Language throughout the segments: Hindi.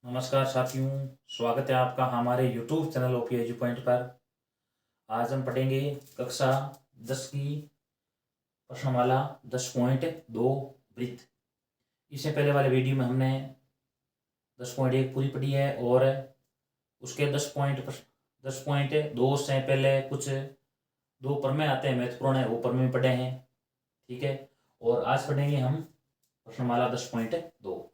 नमस्कार साथियों, स्वागत है आपका हमारे YouTube channel OP edu point पर। आज हम पढ़ेंगे कक्षा 10 की प्रश्नमाला 10.2 वृत्त। इससे पहले वाले वीडियो में हमने 10.1 पूरी पढ़ी है और उसके 10.2 से पहले कुछ दो प्रमेय आते हैं, महत्वपूर्ण है, वो प्रमेय पढ़े हैं। ठीक है, और आज पढ़ेंगे हम प्रश्नमाला 10.2।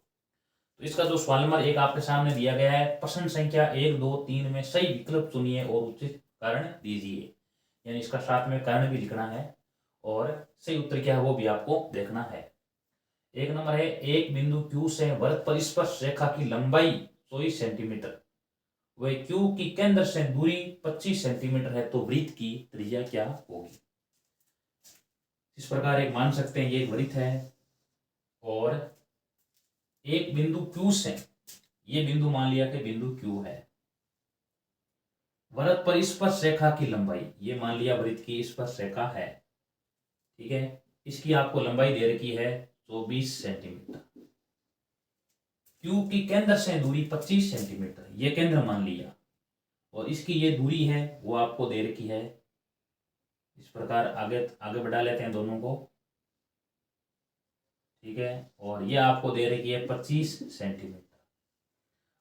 तो इसका जो सवाल नंबर 1 आपके सामने दिया गया है, प्रश्न संख्या 1, 2, 3 में सही विकल्प चुनिए और उचित कारण दीजिए। यानी इसका साथ में कारण भी लिखना है और सही उत्तर क्या है वो भी आपको देखना है। एक नंबर है, एक बिंदु Q से वृत्त पर स्पर्श रेखा की लंबाई 24 सेंटीमीटर व Q की केंद्र से दूरी 25 सेंटीमीटर है, तो वृत्त की त्रिज्या क्या होगी। इस प्रकार एक मान सकते हैं, ये वृत्त है और एक बिंदु Q से, ये बिंदु मान लिया कि बिंदु Q है, वृत्त पर स्पर्श रेखा की लंबाई, ये मान लिया वृत्त की स्पर्श रेखा है। ठीक है, इसकी आपको लंबाई दे रखी है 24 सेंटीमीटर। Q की केंद्र से दूरी 25 सेंटीमीटर, ये केंद्र मान लिया, और इसकी ये दूरी है वो आपको दे रखी है। इस प्रकार आगे आगे बढ़ा लेते हैं दोनों को। ठीक है, और ये आपको दे रखी है 25 सेंटीमीटर।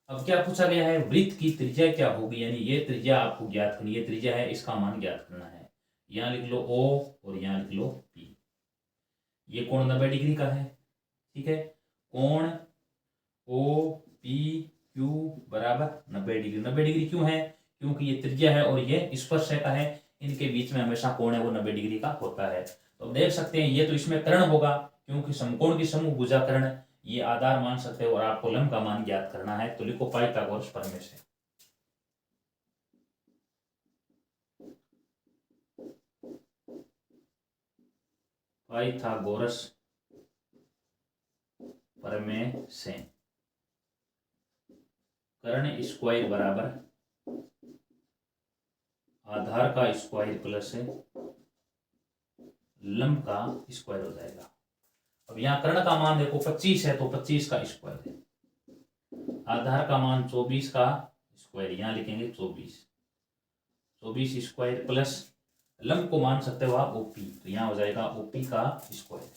अब क्या पूछा गया है, वृत्त की त्रिज्या क्या होगी, यानी ये त्रिज्या आपको ज्ञात करनी है, त्रिज्या है, इसका मान ज्ञात करना है। यहां लिख लो O और यहां लिख लो P। ये कोण 90 डिग्री का है। ठीक है, कोण OPQ बराबर 90 डिग्री। 90 डिग्री क्यों है, क्योंकि ये त्रिज्या है और ये स्पर्श रेखा है, इनके बीच में हमेशा कोण है वो 90 डिग्री का होता है। तो देख सकते हैं ये तो इसमें कर्ण होगा, क्योंकि समकोण की समभुजा कर्ण, ये आधार मान सकते हो और आपको लंब का मान ज्ञात करना है। तो लिखो पाइथागोरस प्रमेय से। पाइथागोरस प्रमेय से कर्ण स्क्वायर बराबर आधार का स्क्वायर प्लस लंब का स्क्वायर हो जाएगा। अब यहाँ कर्ण का मान देखो 25 है, तो 25 का स्क्वायर है। आधार का मान 24 का स्क्वायर, यहाँ लिखेंगे 24 स्क्वायर प्लस लंब को मान सकते हो आप OP, तो यहाँ हो जाएगा OP का स्क्वायर,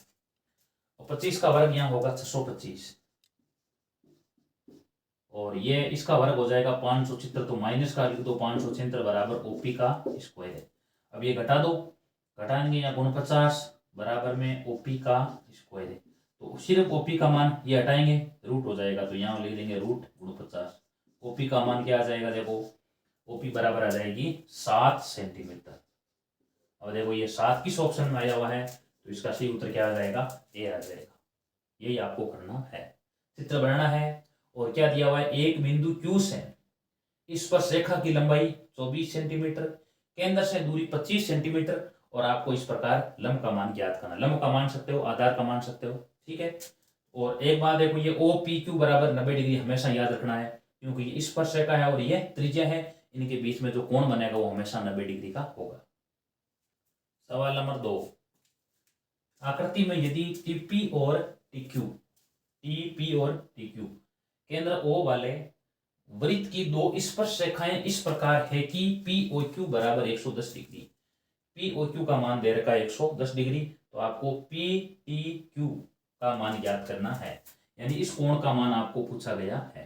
और 25 का वर्ग यहाँ होगा 625, और ये इसका वर्ग हो जाएगा 576, तो माइनस का लिख दो 576 बराबर OP का स्क्वायर है। अब ये घटा दो, घटाएंगे यहाँ 49 बराबर में OP का स्क्वायर है, तो सिर्फ OP का मान ये हटाएंगे, रूट हो जाएगा, तो यहाँ लिख देंगे रूट 49। OP का मान क्या आ जाएगा, देखो OP बराबर आ जाएगी 7 सेंटीमीटर। अब देखो ये 7 किस ऑप्शन में आया हुआ है, तो इसका सही उत्तर क्या आ जाएगा, A आ जाएगा। यही आपको करना है, चित्र बनाना है। और क्या दिया हुआ है, एक बिंदु Q से स्पर्श रेखा की लंबाई 24 सेंटीमीटर, केंद्र से दूरी 25 सेंटीमीटर, और आपको इस प्रकार लंब का मान ज्ञात करना। लंब का मान सकते हो, आधार का मान सकते हो। ठीक है, और एक बात देखो, ये OPQ बराबर 90 डिग्री हमेशा याद रखना है, क्योंकि ये स्पर्श रेखा है और ये त्रिज्या है, इनके बीच में जो कोण बनेगा वो हमेशा 90 डिग्री का होगा। सवाल नंबर 2, आकृति में यदि TP और TQ केंद्र O वाले वृत्त की दो स्पर्श रेखाएं इस प्रकार है कि POQ बराबर 110 डिग्री, POQ का मान दे रखा है 110 डिग्री, तो आपको PTQ का मान ज्ञात करना है, यानी इस कोण का मान आपको पूछा गया है।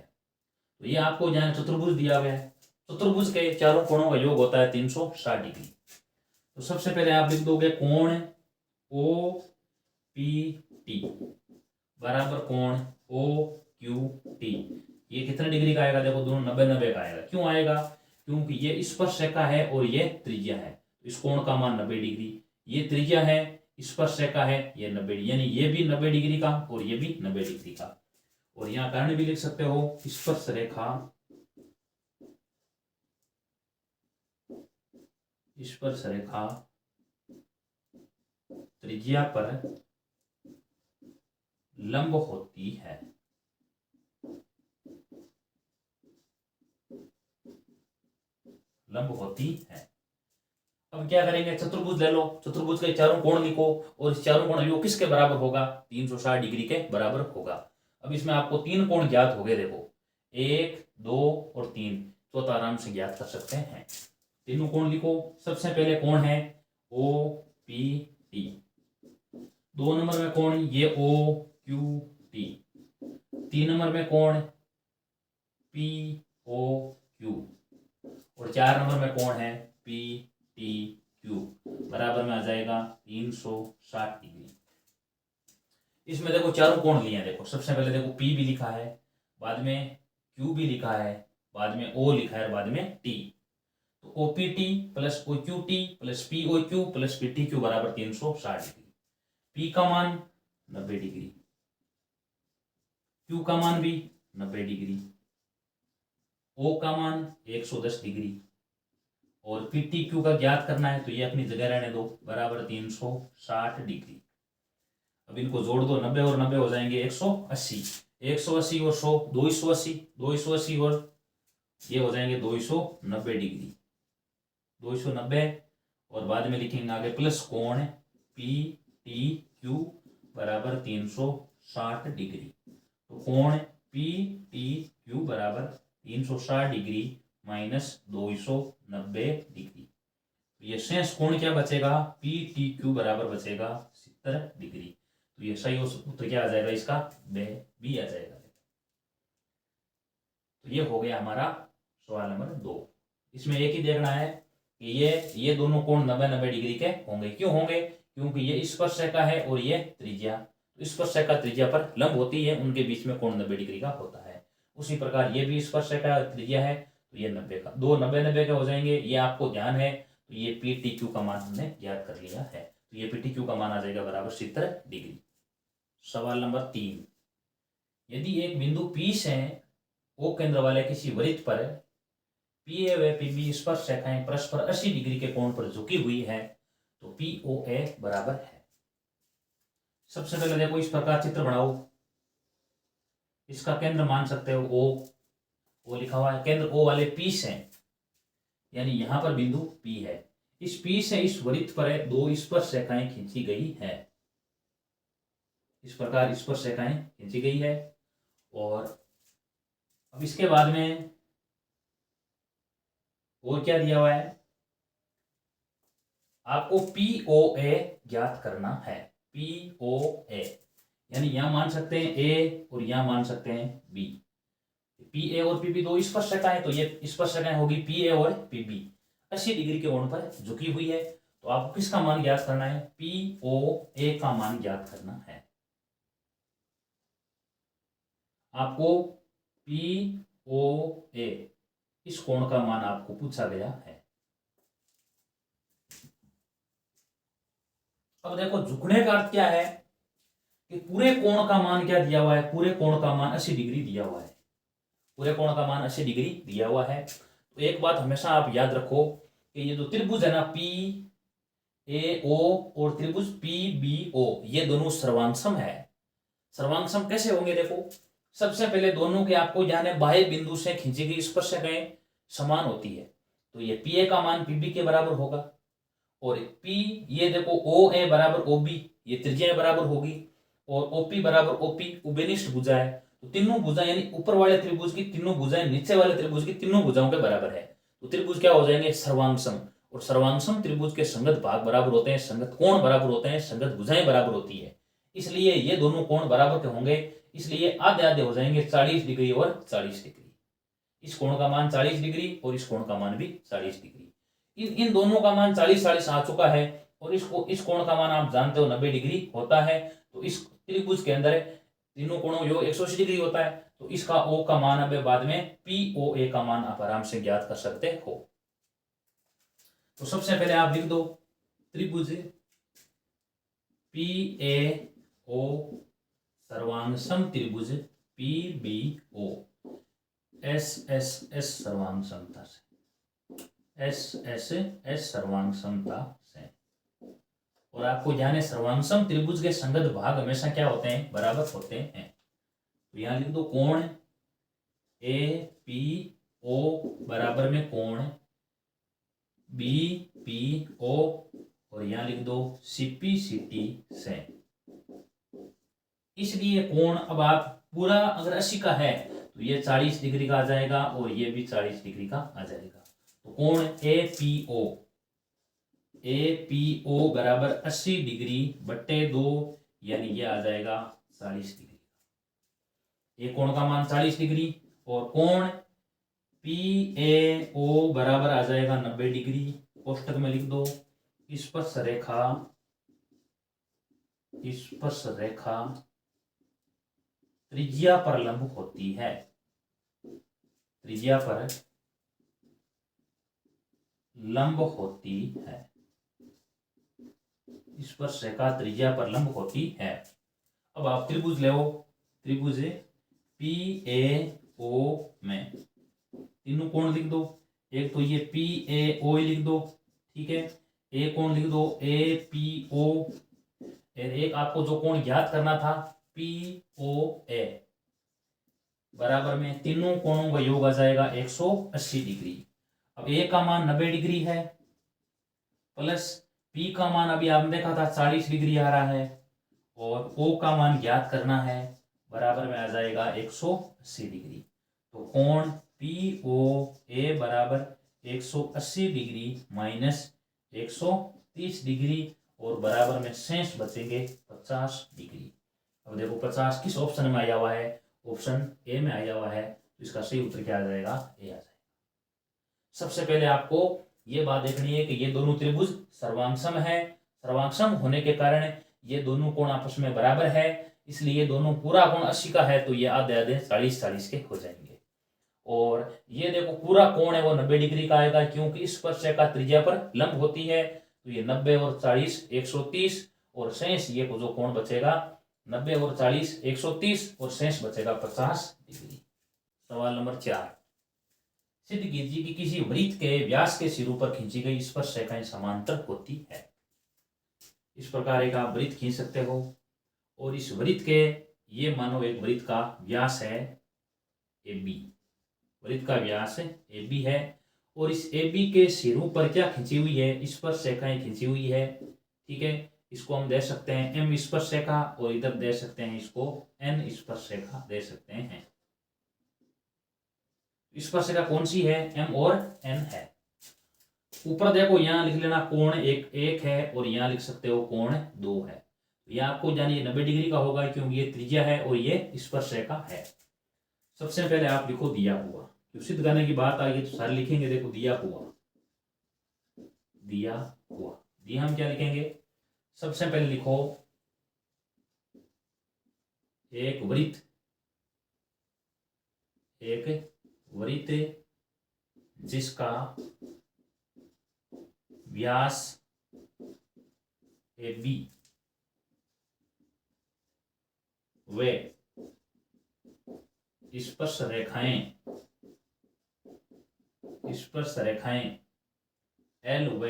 तो ये आपको जहां चतुर्भुज दिया गया है, चतुर्भुज के चारों कोणों का योग होता है 360 डिग्री। तो सबसे पहले आप लिख दोगे कोण OPT बराबर कोण OQT। ये कितने डिग्री का आएगा, देखो दोनों 90-90 का आएगा। क्यों आएगा, क्योंकि ये स्पर्श रेखा है और ये त्रिज्या है, तो इस कोण का मान 90 डिग्री। ये त्रिज्या है, स्पर्श रेखा है, ये 90 डिग्री, यानी ये भी 90 डिग्री का और ये भी 90 डिग्री का। और यहाँ कारण भी लिख सकते हो, स्पर्श रेखा त्रिज्या पर लंब होती है। अब क्या करेंगे, चतुर्भुज ले लो, चतुर्भुज के चारों कोण लिखो, और इस चारों कोण योग किसके बराबर होगा, 360 डिग्री के बराबर होगा। अब इसमें आपको तीन कोण ज्ञात हो गए, देखो 1, 2 और 3, चौथा आराम से ज्ञात कर सकते हैं। तीनों कोण लिखो। सबसे पहले कोण है ओ पी टी। 2 नंबर में कोण ये ओ क्यू टी। 3 नंबर में कोण पी ओ क्यू। और 4 नंबर में कोण है पी टी क्यू। बराबर में आ जाएगा 360 डिग्री। इसमें देखो चारों कोण लिए हैं। देखो सबसे पहले देखो पी भी लिखा है, बाद में क्यू भी लिखा है, बाद में ओ लिखा है और बाद में टी। तो O P T plus O Q T plus P O Q plus P T Q बराबर 360 डिग्री। पी का मान 90 डिग्री, क्यू का मान भी 90 डिग्री, ओ का मान 110 डिग्री और पी टी क्यू का ज्ञात करना है तो ये अपनी जगह रहने दो, बराबर 360 डिग्री। अब इनको जोड़ दो, 90 और 90 हो जाएंगे 180, 180 और 100 280, 280 और ये हो जाएंगे 290 डिग्री, 290 और बाद में लिखेंगे आगे प्लस कोण पी टी क्यू बराबर 360 डिग्री। तो कोण पी टी क्यू बराबर 360 डिग्री माइनस 290 डिग्री। तो ये शेष कोण क्या बचेगा, पी टी क्यू बराबर बचेगा 70 डिग्री। तो ये सही उत्तर क्या आ जाएगा इसका, बी आ जाएगा। तो ये हो गया हमारा सवाल नंबर 2। इसमें एक ही देखना है कि ये दोनों कोण 90-90 डिग्री के होंगे। क्यों होंगे, क्योंकि ये स्पर्शरेखा है और ये त्रिज्या, तो स्पर्शरेखा त्रिज्या पर लंब होती है, उनके बीच में कोण 90 डिग्री का होता है। उसी प्रकार ये भी स्पर्शरेखा त्रिज्या है तो ये 90 का, दो 90-90 के हो जाएंगे। ये आपको ध्यान है तो ये पी टी क्यू का मान हमने ज्ञात कर लिया है। तो ये पी टी क्यू का मान आ जाएगा बराबर 70 डिग्री। सवाल नंबर 3, यदि एक बिंदु P से O केंद्र वाले किसी वृत्त पर पी ए व पी बी स्पर्श रेखाएं परस्पर 80 डिग्री के कोण पर झुकी हुई है तो पी ओ ए बराबर है। सबसे पहले देखो इस प्रकार चित्र बनाओ। इसका केंद्र मान सकते हो ओ लिखा हुआ है, केंद्र O वाले P से, यानी यहां पर बिंदु P है। इस P से इस वृत्त पर दो स्पर्श रेखाएं खींची गई है। इस प्रकार स्पर्श रेखाएं खींची गई है। और अब इसके बाद में और क्या दिया हुआ है, आपको पी ओ ए ज्ञात करना है। पी ओ ए यानी यहां मान सकते हैं ए और यहां मान सकते हैं बी। पी ए और पी बी दो स्पर्श रेखाएं, तो ये स्पर्श रेखाएं होगी पी ए और पी बी 80 डिग्री के कोण पर झुकी हुई है। तो आपको किसका मान ज्ञात करना है, पी ओ ए का मान ज्ञात करना है। आपको पी ओ ए इस कोण का मान आपको पूछा गया है। अब देखो झुकने का अर्थ क्या है कि पूरे कोण का मान क्या दिया हुआ है, पूरे कोण का मान 80 डिग्री दिया हुआ है। पूरे कोण का मान 80 डिग्री दिया हुआ है। तो एक बात हमेशा आप याद रखो कि ये जो त्रिभुज है ना पी ए ओ और त्रिभुज पी बी ओ, ये दोनों सर्वांगसम है। सर्वांगसम कैसे होंगे, देखो सबसे पहले दोनों के आपको यानी बाह्य बिंदु से खींची गई स्पर्श रेखाएं समान होती है, तो ये पी ए का मान पी बी के बराबर होगा। और पी ये देखो ओ ए बराबर ओ बी, ये त्रिज्या बराबर होगी। और ओपी बराबर ओपी उभयनिष्ठ भुजा है, तो तीनों भुजा यानी ऊपर वाले त्रिभुज की तीनों भुजाएं नीचे वाले त्रिभुज की तीनों भुजाओं के बराबर है। तो त्रिभुज क्या हो जाएंगे, सर्वांगसम। और सर्वांगसम त्रिभुज के संगत भाग बराबर होते हैं, संगत कोण बराबर होते हैं, संगत भुजाएं बराबर होती है। इसलिए ये दोनों कोण बराबर के होंगे, इसलिए आधे आधे हो जाएंगे 40 डिग्री और 40 डिग्री। इस कोण का मान 40 डिग्री और इस कोण का मान भी 40 डिग्री। इन दोनों का मान 40-40 आ चुका है। और इस कोण का मान आप जानते हो 90 डिग्री होता है। तो इस त्रिभुज के अंदर तीनों कोणों योग 180 डिग्री होता है। तो इसका ओ का मान अब बाद में पी ओ ए का मान आप आराम से ज्ञात कर सकते हो। तो सबसे पहले आप लिख दो त्रिभुज पी ए ओ सर्वांगसम त्रिभुज P B O S S S सर्वांगसमता से, एस एस एस सर्वांगसमता से। और आपको ध्यान है सर्वांगसम त्रिभुज के संगत भाग हमेशा क्या होते हैं, बराबर होते हैं। तो यहां लिख दो कोण ए पी ओ बराबर में कोण बी पी ओ, और यहां लिख दो सीपी सीटी से। इसलिए कोण अब आप पूरा अगर 80 का है तो ये 40 डिग्री का आ जाएगा और ये भी 40 डिग्री का आ जाएगा। तो कोण ए पी ओ बराबर 80 डिग्री बट्टे 2, यानी ये आ जाएगा 40 डिग्री। ए कोण का मान 40 डिग्री और कोण पी ए ओ बराबर आ जाएगा 90 डिग्री। कोष्टक में लिख दो, स्पर्श रेखा त्रिज्या पर लंब होती है। त्रिज्या पर लंब होती है। स्पर्श रेखा त्रिज्या पर लंब होती है। अब आप त्रिभुज ले, त्रिभुज पी ए ओ में तीनों कोण लिख दो। एक तो ये पी ए ओ लिख दो, ठीक है। एक कोण लिख दो ए पी ओ, एक आपको जो कोण ज्ञात करना था पी ओ ए बराबर में तीनों कोणों का योग आ जाएगा 180 डिग्री। अब ए का मान 90 डिग्री है प्लस पी का मान अभी आपने देखा था 40 डिग्री आ रहा है और ओ का मान ज्ञात करना है, बराबर में आ जाएगा 180 डिग्री। तो कोण पी ओ ए बराबर 180 डिग्री माइनस 130 डिग्री और बराबर में शेष बचेंगे 50 डिग्री। अब देखो 50 किस ऑप्शन में आया हुआ है, ऑप्शन ए में आया हुआ है, तो इसका सही उत्तर क्या आ जाएगा, ए आ जाएगा। सबसे पहले आपको ये बात देखनी है कि ये दोनों त्रिभुज सर्वांगसम है। सर्वांगसम होने के कारण ये दोनों कोण आपस में बराबर है, इसलिए दोनों पूरा कोण 80 का है तो ये आधे आधे 40-40 के हो जाएंगे। और ये देखो पूरा कोण है वो 90 डिग्री का आएगा, क्योंकि स्पर्श रेखा त्रिज्या पर लंब होती है। तो ये 90 और 40 130 और शेष ये जो कोण बचेगा 90 और 40 130 और शेष बचेगा 50 डिग्री। सवाल नंबर 4, सिद्ध कीजिए कि किसी वृत्त के व्यास के सिरों पर खींची गई स्पर्श रेखाएं समांतर होती है। इस प्रकार एक आप वृत्त खींच सकते हो और इस वृत्त के, ये मानो एक वृत्त का व्यास है ए बी, वृत्त का व्यास ए बी है और इस ए बी के सिरों पर क्या खींची हुई है, स्पर्श रेखाएं खींची हुई है, ठीक है। इसको हम दे सकते हैं एम स्पर्श रेखा और इधर दे सकते हैं इसको एन स्पर्श रेखा दे सकते हैं। स्पर्श रेखा कौन सी है, एम और एन है। ऊपर देखो यहां लिख लेना कोण एक है और यहां लिख सकते हो कोण 2 है। यह आपको जानिए 90 डिग्री का होगा क्योंकि ये त्रिज्या है और ये स्पर्श रेखा है। सबसे पहले आप लिखो दिया हुआ, तो सिद्ध करने की बात आ गई तो सारे लिखेंगे। देखो दिया हुआ, दिया हुआ, दिया हम क्या लिखेंगे, सबसे पहले लिखो एक वृत्त, एक वृत्त जिसका व्यास ए बी वे स्पर्श रेखाएं एल व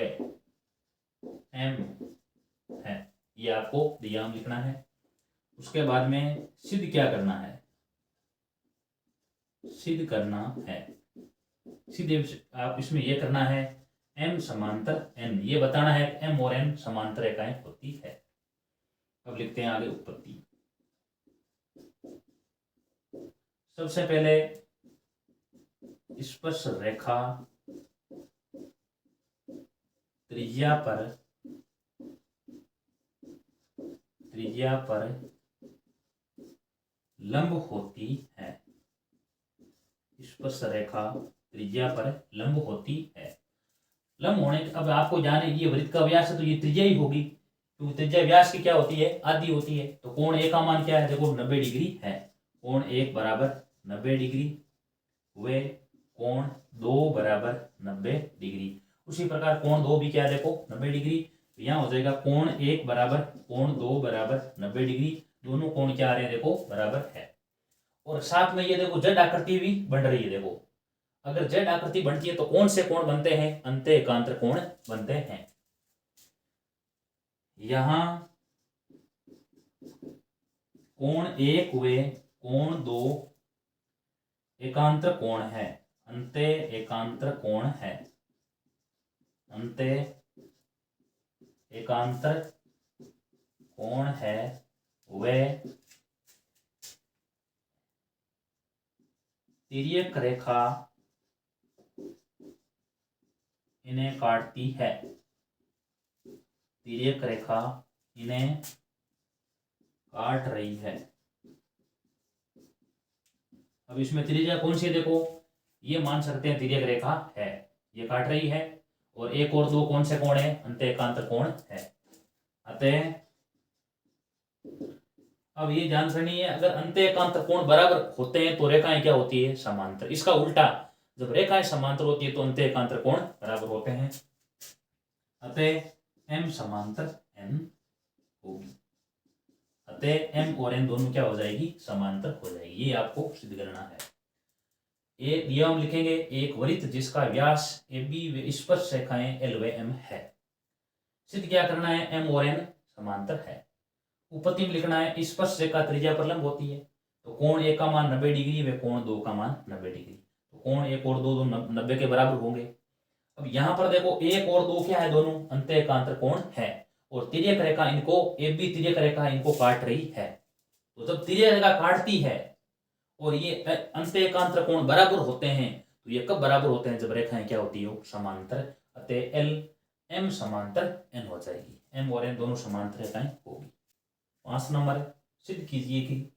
एम है। ये आपको दिया लिखना है। उसके बाद में सिद्ध क्या करना है, सिद्ध करना है, सिद्ध आप इसमें ये करना है एम समांतर एन, ये बताना है एम और एन समांतर रेखाएं होती है। अब लिखते हैं आगे उत्पत्ति। सबसे पहले स्पर्श रेखा त्रिज्या पर लंब होती है। स्पर्श रेखा त्रिज्या पर लंब होती है। लंब होने के, अब आपको जाने ये वृत्त का व्यास है तो ये त्रिज्या ही होगी, क्योंकि त्रिज्या व्यास की क्या होती है, आधी होती है। तो कोण ए का मान क्या है, देखो 90 डिग्री है। कोण 1 बराबर 90 डिग्री वे कोण 2 बराबर 90 डिग्री। उसी प्रकार कोण 2 भी क्या है, देखो 90 डिग्री। तो यहाँ हो जाएगा कोण 1 बराबर कोण 2 बराबर 90 डिग्री। दोनों कोण क्या आ रहे हैं, देखो बराबर है। और साथ में ये देखो जेड आकृति भी बन रही है। देखो अगर जेड आकृति बनती है तो कौन से कोण बनते हैं, अंत एकांतर कोण बनते हैं। यहां कोण 1 वे कोण 2 एकांतर कोण है, अंत एकांतर कोण है, अंत एकांतर कोण है वे तिर्यक रेखा इन्हें काटती है, तिर्यक रेखा इन्हें काट रही है। अब इसमें त्रिज्या कौन सी है देखो, ये मान सकते हैं तिर्यक रेखा है, ये काट रही है, और एक और दो कौन से कोण है, अंत्य एकांतर कोण है। अतः अब ये जान करनी है, अगर अंत्य एकांतर कोण बराबर होते हैं तो रेखाएं क्या होती है, समांतर। इसका उल्टा, जब रेखाएं समांतर होती है तो अंत्य एकांतर कोण बराबर होते हैं। अतः m समांतर n होगी, अतः m और n दोनों क्या हो जाएगी, समांतर हो जाएगी। ये आपको सिद्ध करना है। ये हम लिखेंगे, एक वृत्त जिसका व्यास AB व स्पर्श रेखाएं L व M है। सिद्ध क्या करना है, m और n समांतर है। उपपत्ति में लिखना है, स्पर्श रेखा त्रिज्या पर लंब होती है, तो कोण 1 का मान 90 डिग्री व कोण 2 का मान 90 डिग्री, तो कोण 1 और 2 90 के बराबर होंगे। अब यहाँ पर देखो 1 और 2 क्या है, दोनों अंत्य एकांतर कोण है, और तिर्यक रेखा इनको AB तिर्यक रेखा इनको काट रही है। तो जब तिर्यक रेखा काटती है और ये अंत्य एकांतर कोण बराबर होते हैं, तो ये कब बराबर होते हैं, जब रेखाएं क्या होती है, समांतर। अतः L M समांतर N हो जाएगी, M और N दोनों समांतर रेखाएं होगी। 5 नंबर, सिद्ध कीजिए कि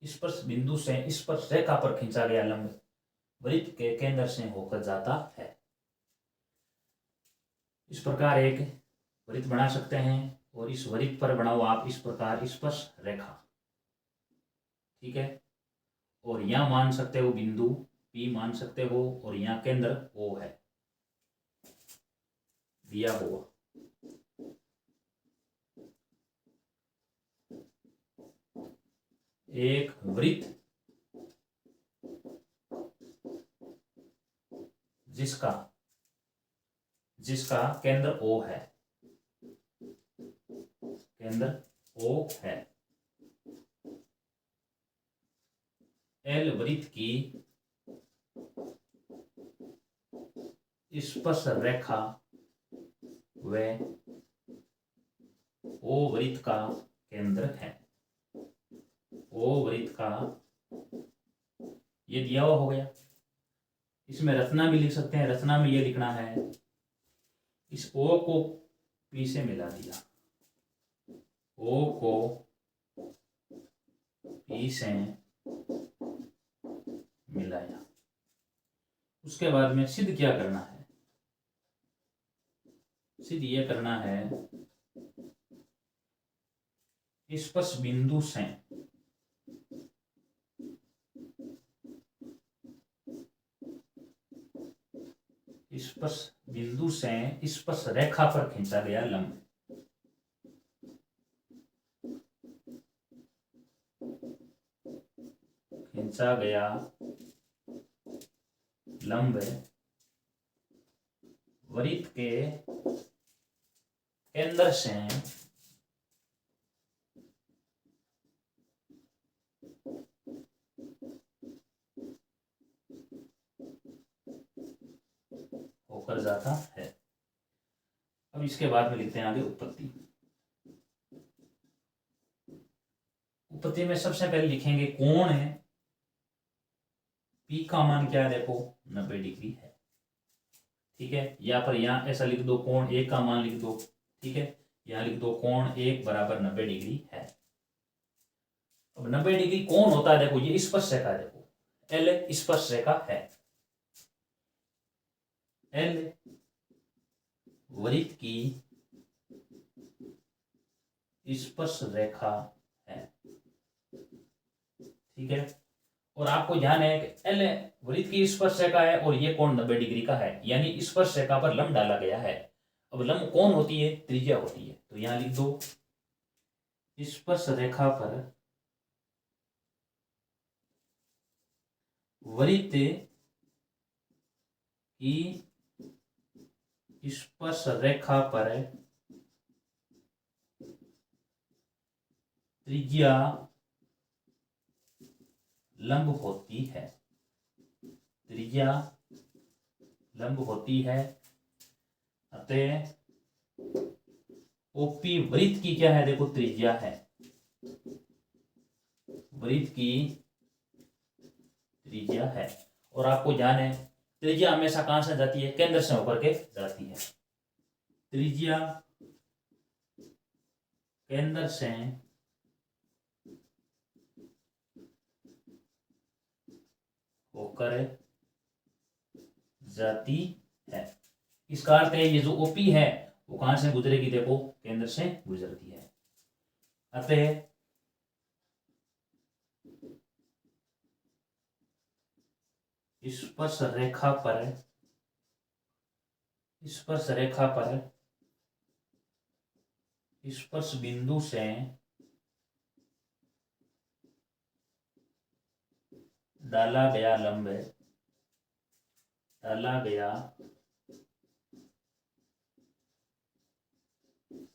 स्पर्श बिंदु से स्पर्श रेखा पर खींचा गया लंब वृत्त के केंद्र से होकर जाता है। इस प्रकार एक वृत्त बना सकते हैं, और इस वृत्त पर बनाओ आप इस प्रकार स्पर्श रेखा, ठीक है। और यहां मान सकते हो बिंदु P मान सकते हो, और यहाँ केंद्र O है दिया हुआ। एक वृत्त जिसका केंद्र O है, केंद्र O है। L वृत्त की स्पर्श रेखा व O वृत्त का केंद्र है। O वृत्त का ये दिया हुआ हो गया। इसमें रचना भी लिख सकते हैं, रचना में ये लिखना है, इस O को P से मिला दिया, O को P से मिलाया। उसके बाद में सिद्ध क्या करना है, सिद्ध ये करना है, स्पर्श बिंदु से स्पर्श रेखा पर खींचा गया लंब, खींचा गया लंब वृत्त के केंद्र से होकर जाता है। अब इसके बाद में लिखते हैं आगे उत्पत्ति। उत्पत्ति में सबसे पहले लिखेंगे कोण है, P का मान क्या है, देखो 90 डिग्री है, ठीक है। या पर यहाँ ऐसा लिख दो, कोण 1 का मान लिख दो, ठीक है। यहाँ लिख दो कोण 1 बराबर 90 डिग्री है। अब 90 डिग्री कौन होता है, देखो ये स्पर्श रेखा है, देखो L स्पर्श रेखा है, L वृत्त की स्पर्श रेखा है, ठीक है। और आपको ध्यान है कि L वृत्त की स्पर्श रेखा है और ये कोण 90 डिग्री का है, यानी स्पर्श रेखा पर लंब डाला गया है। अब लंब कौन होती है, त्रिज्या होती है, तो यहां लिख दो स्पर्श रेखा पर वृत्त की स्पर्श रेखा पर त्रिज्या लंब होती है, त्रिज्या लंब होती है। अतः ओपी वृत्त की क्या है, देखो त्रिज्या है, वृत्त की त्रिज्या है। और आपको ध्यान है त्रिज्या हमेशा कहां से जाती है, केंद्र से होकर के जाती है। त्रिज्या केंद्र से होकर जाती है। इसका अर्थ है ये जो ओपी है वो कहां से गुजरेगी, देखो केंद्र से गुजरती है। अतः स्पर्श रेखा पर स्पर्श बिंदु से डाला गया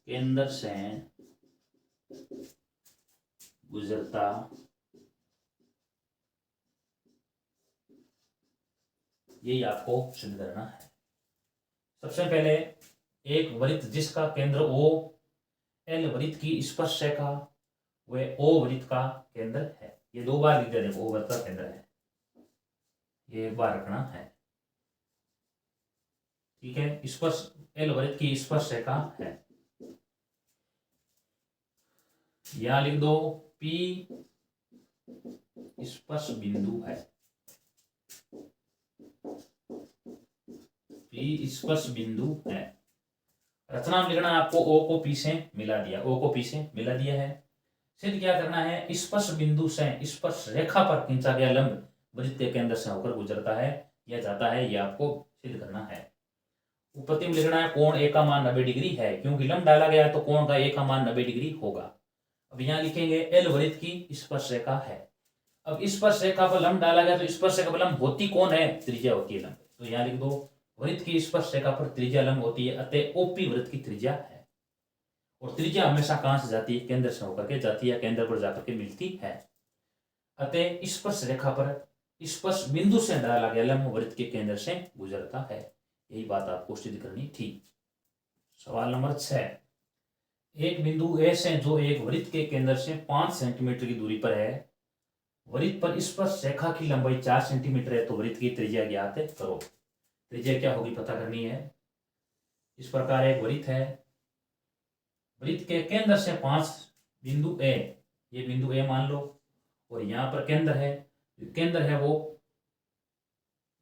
केंद्र से गुजरता यही आपको सिद्ध करना है। सबसे पहले एक वृत्त जिसका केंद्र O, L वृत्त की स्पर्श रेखा वह O वृत्त का केंद्र है। ये दो बार लिख दे, देखो O वृत्त का केंद्र है, ये एक बार रखना है, ठीक है। स्पर्श L वृत्त की स्पर्श रेखा है, यहां लिख दो P स्पर्श बिंदु है, P स्पर्श बिंदु है। रचना में लिखना आपको O को P से मिला दिया है। सिद्ध क्या करना है, स्पर्श बिंदु से स्पर्श रेखा पर खींचा गया लंब वृत्त के केंद्र से होकर गुजरता है या जाता है, यह आपको सिद्ध करना है। उत्पत्ति में लिखना है कोण A का मान 90 डिग्री है, क्योंकि लंब डाला गया है तो कोण का A का मान 90 डिग्री होगा। अब यहाँ लिखेंगे L वृत्त की स्पर्श रेखा है। अब स्पर्श रेखा पर लंब डाला गया तो स्पर्श रेखा पर लंब होती कौन है, त्रिज्या होती है लंब। तो यहाँ लिख दो वृत्त की स्पर्श रेखा पर त्रिज्या लंब होती है, अतः OP वृत्त की त्रिज्या है। और त्रिज्या हमेशा कहां से जाती है, केंद्र से होकर के जाती है, केंद्र पर जाकर के मिलती है। अतः स्पर्श रेखा पर स्पर्श बिंदु से डाला गया लंब वृत्त के केंद्र से गुजरता है। यही बात आपको सिद्ध करनी थी। सवाल नंबर 6, एक बिंदु ए से जो एक वृत्त के केंद्र से 5 सेंटीमीटर की दूरी पर है, वृत्त पर स्पर्श रेखा की लंबाई 4 सेंटीमीटर है, तो वृत्त की त्रिज्या ज्ञात करो। त्रिज्या क्या होगी पता करनी है। इस प्रकार एक वृत्त है, वृत्त के केंद्र से 5 बिंदु ए, ये बिंदु ए मान लो, और यहां पर केंद्र है, केंद्र है वो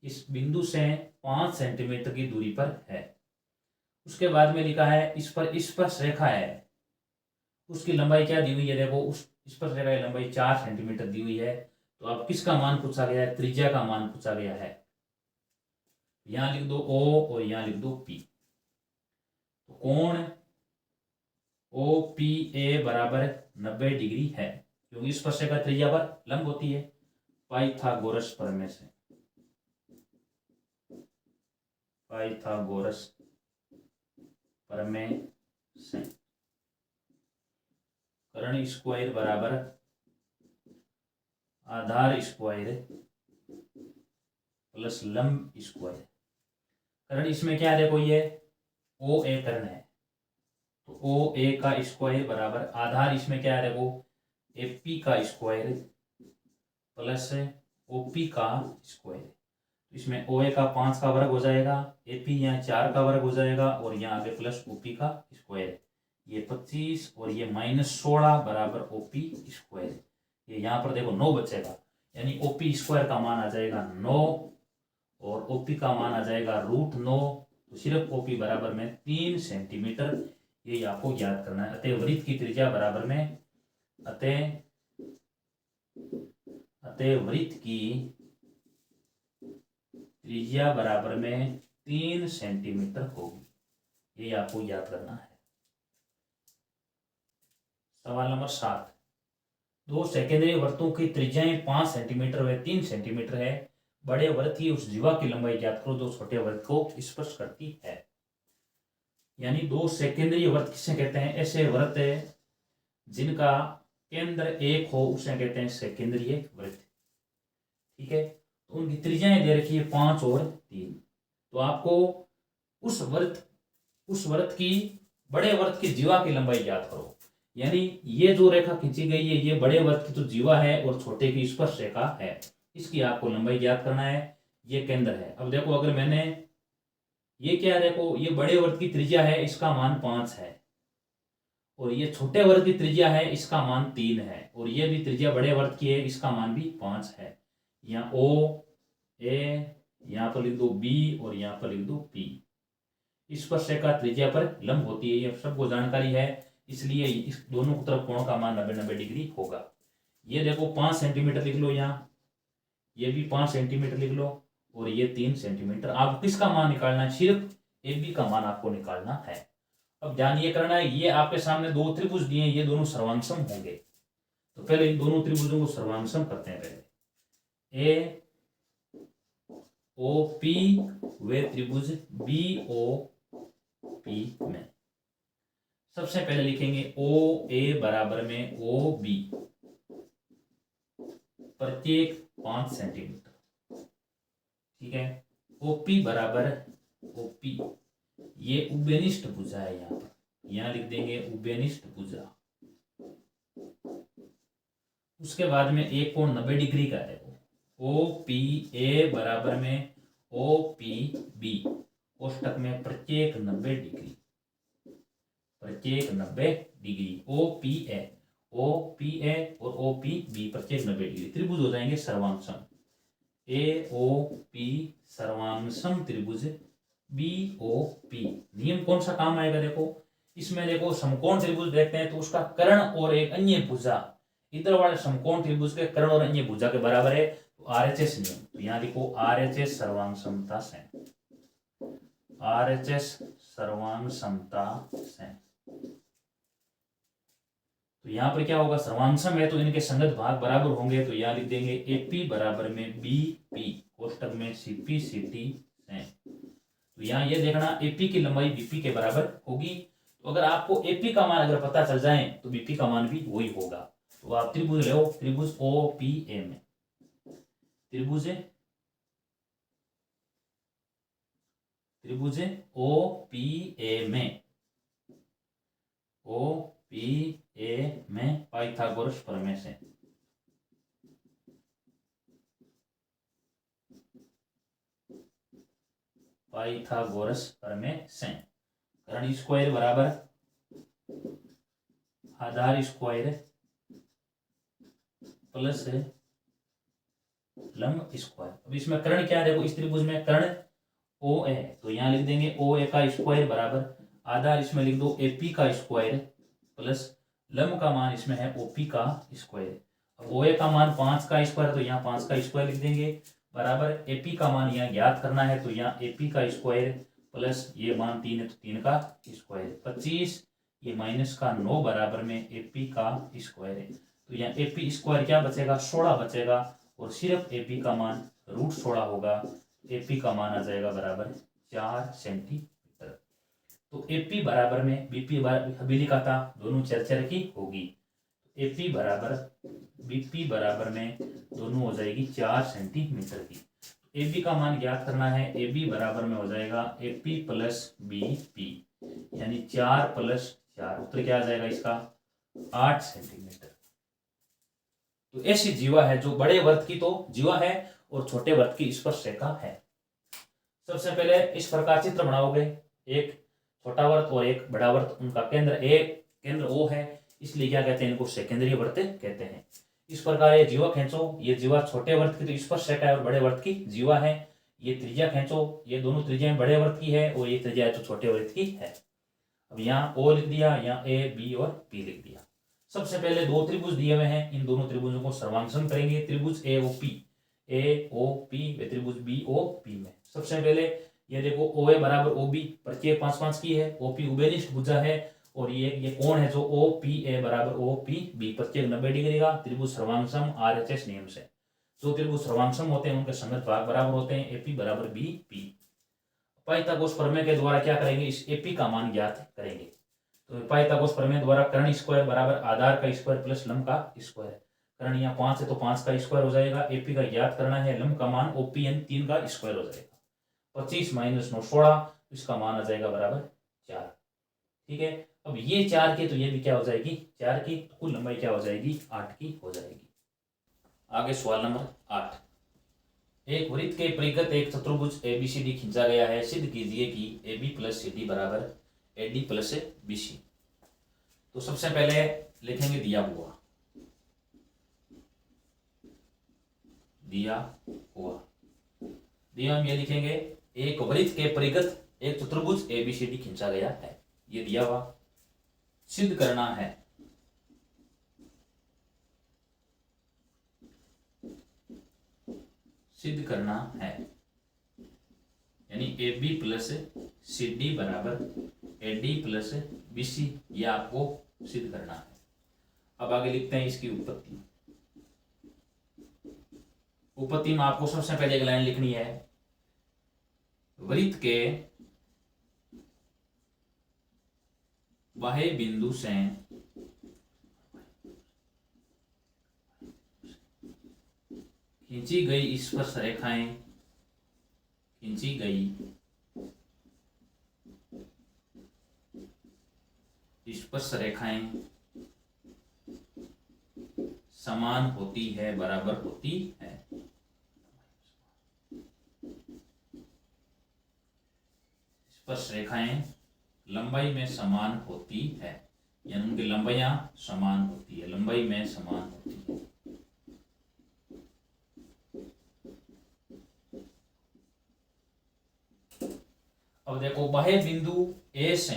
इस बिंदु से 5 सेंटीमीटर की दूरी पर है। उसके बाद में लिखा है इस पर स्पर्श रेखा है, उसकी लंबाई क्या दी हुई है, देखो उस स्पर्श रेखा की लंबाई 4 सेंटीमीटर दी हुई है। तो अब किसका मान पूछा गया है, त्रिज्या का मान पूछा गया है। यहां लिख दो O और यहां लिख दो P। तो कोण OPA बराबर 90 डिग्री है, क्योंकि स्पर्श रेखा त्रिज्या पर लंब होती है। पाइथागोरस प्रमेय से कर्ण स्क्वायर बराबर आधार स्क्वायर प्लस लंब स्क्वायर। कर्ण इसमें क्या है, देखो ये OA कर्ण है, तो OA का स्क्वायर बराबर आधार इसमें क्या है, देखो AP का स्क्वायर प्लस OP का स्क्वायर। तो इसमें OA का 5 का वर्ग हो जाएगा, AP यहाँ 4 का वर्ग हो जाएगा, और यहाँ आगे प्लस OP का स्क्वायर, ये 25 और ये -16 बराबर OP स्क्वायर। ये यहाँ पर देखो 9 बचेगा, यानी OP स्क्वायर का मान आ जाएगा 9 और OP का मान आ जाएगा √9। तो सिर्फ OP बराबर में 3 सेंटीमीटर, ये आपको ज्ञात करना है। अतः वृत्त की त्रिज्या बराबर में अतः वृत्त की त्रिज्या बराबर में 3 सेंटीमीटर होगी, ये आपको याद करना है। सवाल नंबर 7, दो सेकेंडरी वृत्तों की त्रिज्याएं 5 सेंटीमीटर व 3 सेंटीमीटर है। बड़े वृत्त की उस जीवा की लंबाई ज्ञात करो जो छोटे वृत्त को स्पर्श करती है। यानी दो सेकेंडरी वृत्त किसे कहते हैं, ऐसे वृत्त जिनका केंद्र एक हो उसे कहते हैं सेकेंडरी वृत्त, ठीक है। तो उनकी त्रिज्याएं दे रखी है 5 और 3। तो आपको उस वृत्त की बड़े वृत्त की जीवा की लंबाई ज्ञात करो। यानी ये जो रेखा खींची गई है ये बड़े वृत्त की तो जीवा है और छोटे की स्पर्श रेखा है, इसकी आपको लंबाई ज्ञात करना है। ये केंद्र है। अब देखो अगर मैंने ये क्या है, देखो ये बड़े वर्त की त्रिज्या है, इसका मान 5 है, और ये छोटे वर्त की त्रिज्या है, इसका मान 3 है, और ये भी त्रिज्या बड़े वर्त की है, इसका मान भी 5 है। यहाँ ओ ए, यहाँ पर लिख दो बी, और यहाँ पर लिख दो पी। स्पर्शरेखा त्रिज्या पर लंब होती है, ये सबको जानकारी है, इसलिए इस दोनों तरफ कोणों का मान 90-90 डिग्री होगा। ये देखो 5 सेंटीमीटर लिख लो, यहाँ ये भी 5 सेंटीमीटर लिख लो, और ये 3 सेंटीमीटर। आप किसका मान निकालना है? सिर्फ ए बी का मान आपको निकालना है। अब ध्यान ये करना है, ये आपके सामने दो त्रिभुज दिए, ये दोनों सर्वांगसम होंगे, तो पहले इन दोनों त्रिभुजों को सर्वांगसम करते हैं। पहले ए ओ पी वे त्रिभुज बी ओ पी में सबसे पहले लिखेंगे ओ ए बराबर में ओ बी, प्रत्येक 5 सेंटीमीटर, ठीक है। ओपी बराबर ओपी, ये उभयनिष्ठ भुजा है, यहाँ पर यहाँ लिख देंगे उभयनिष्ठ भुजा। उसके बाद में एक कोण 90 डिग्री का है, ओ पी ए बराबर में ओ पी बी, कोष्टक में प्रत्येक 90 डिग्री, प्रत्येक 90 डिग्री, ओ पी ए और ओ पी बी प्रत्येक 90 डिग्री, त्रिभुज हो जाएंगे सर्वांगसम। ए ओ पी सर्वांगसम त्रिभुज बी ओ पी। नियम कौन सा काम आएगा? देखो इसमें देखो समकोण त्रिभुज देखते हैं तो उसका कर्ण और एक अन्य भुजा इधर वाले समकोण त्रिभुज के कर्ण और अन्य भुजा के बराबर है, तो आरएचएस नियम। तो यहाँ लिखो आरएचएस सर्वांग समता से, आरएचएस सर्वांग समता से। तो यहाँ पर क्या होगा? सर्वांगसम है तो इनके संगत भाग बराबर होंगे, तो यहाँ लिख देंगे एपी बराबर में बी पी, कोष्टक में सीपी सीटी से। तो यहाँ ये देखना एपी की लंबाई बीपी के बराबर होगी। तो अगर आपको एपी का मान अगर पता चल जाए तो बीपी का मान भी वही होगा। तो आप त्रिभुज लो, त्रिभुज ओ पी ए में, त्रिभुज ओ पी ए में, ओ पी ए में पाइथागोरस प्रमेय से, पाइथागोरस प्रमेय से कर्ण स्क्वायर बराबर आधार स्क्वायर प्लस लंब स्क्वायर। अब इसमें कर्ण क्या है? देखो इस त्रिभुज में कर्ण ओ ए, तो यहाँ लिख देंगे ओ ए का स्क्वायर बराबर आधार इसमें लिख दो एपी का स्क्वायर प्लस लंब का मान इसमें है ओपी का स्क्वायर। अब ओ ए का मान 5 का स्क्वायर, तो यहाँ 5 का स्क्वायर लिख देंगे बराबर एपी का मान यहाँ ज्ञात करना है, तो यहाँ एपी का स्क्वायर प्लस ये मान 3 है तो 3 का स्क्वायर 25, ये माइनस का 9 बराबर में एपी का स्क्वायर है। तो यहाँ एपी स्क्वायर क्या बचेगा? 16 बचेगा, और सिर्फ एपी का मान √16 होगा। एपी का मान आ जाएगा बराबर 4 सेंटीमीटर। तो एपी बराबर में बीपी अभी लिखा था, दोनों चर की होगी। एपी बराबर बीपी बराबर में दोनों हो जाएगी 4 सेंटीमीटर की। एबी का मान ज्ञात करना है, एबी बराबर में हो जाएगा एपी प्लस बीपी, यानी 4 प्लस 4, उत्तर क्या आ जाएगा इसका? 8 सेंटीमीटर। तो ऐसी जीवा है जो बड़े वर्त की तो जीवा है और छोटे वर्त की स्पर्श रेखा है। सबसे पहले इस प्रकार चित्र बनाओगे, एक छोटा वर्त और एक बड़ा वर्त, उनका केंद्र ए केंद्र ओ है, इसलिए क्या कहते हैं? इनको सेकेंडरी वर्त कहते हैं। इस प्रकार ये जीवा खींचो, ये जीवा छोटे वर्त की तो स्पर्श रेखा है और बड़े वर्त की जीवा है। ये त्रिज्या खींचो, ये दोनों त्रिज्याएं बड़े वर्त की है और ये त्रिज्या है तो छोटे वर्त की है। अब यहाँ ओ लिख दिया, यहाँ ए बी और पी लिख दिया। सबसे पहले दो त्रिभुज दिए हुए हैं, इन दोनों त्रिभुजों को सर्वांगसम करेंगे। त्रिभुज ए ओ पी वे त्रिभुज बी ओ पी में सबसे पहले ये देखो ओ ए बराबर ओ बी, प्रत्येक 5-5 की है, ओ पी उभयनिष्ठ भुजा है, और ये कोण है जो ओ पी ए बराबर ओ पी बी, प्रत्येक 90 डिग्री का। त्रिभुज सर्वांगसम आरएचएस नियम से, जो त्रिभुज सर्वांगसम होते हैं उनके संगत भाग बराबर होते हैं, एपी बराबर बी पी। पाइथागोरस प्रमेय के द्वारा क्या करेंगे? इस एपी का मान ज्ञात करेंगे। तो पाइथागोरस प्रमेय द्वारा कर्ण स्क्वायर बराबर आधार का स्क्वायर प्लस लंब का स्क्वायर। कर्ण यहाँ 5 है तो 5 का स्क्वायर हो जाएगा, एपी का ज्ञात करना है, लंब का मान ओपी यानी 3 का स्क्वायर हो जाएगा। 25 माइनस 9 16, इसका मान आ जाएगा बराबर 4। ठीक है, अब ये 4 की तो ये भी क्या हो जाएगी? 4 की, तो कुल लंबाई क्या हो जाएगी? 8 की हो जाएगी। आगे सवाल नंबर 8। एक वृत्त के परिगत एक चतुर्भुज ABCD खींचा गया है, सिद्ध कीजिए कि AB प्लस CD बराबर AD प्लस BC। तो सबसे पहले लिखेंगे दिया हुआ, दिया हम ये लिखेंगे एक वृत्त के परिगत एक चतुर्भुज ABCD खींचा गया है, ये दिया हुआ। सिद्ध करना है, सिद्ध करना है, यानी AB प्लस CD बराबर AD प्लस BC, ये आपको सिद्ध करना है। अब आगे लिखते हैं इसकी उत्पत्ति। उत्पत्ति में आपको सबसे पहले एक लाइन लिखनी है, वृत्त के बाह्य बिंदु से खींची गई स्पर्श रेखाएं, खींची गई स्पर्श रेखाएं समान होती है, बराबर होती है। स्पर्श रेखाएं लंबाई में समान होती है, यानी उनकी लंबाइयां समान होती है, लंबाई में समान होती है। अब देखो बाह्य बिंदु ए से,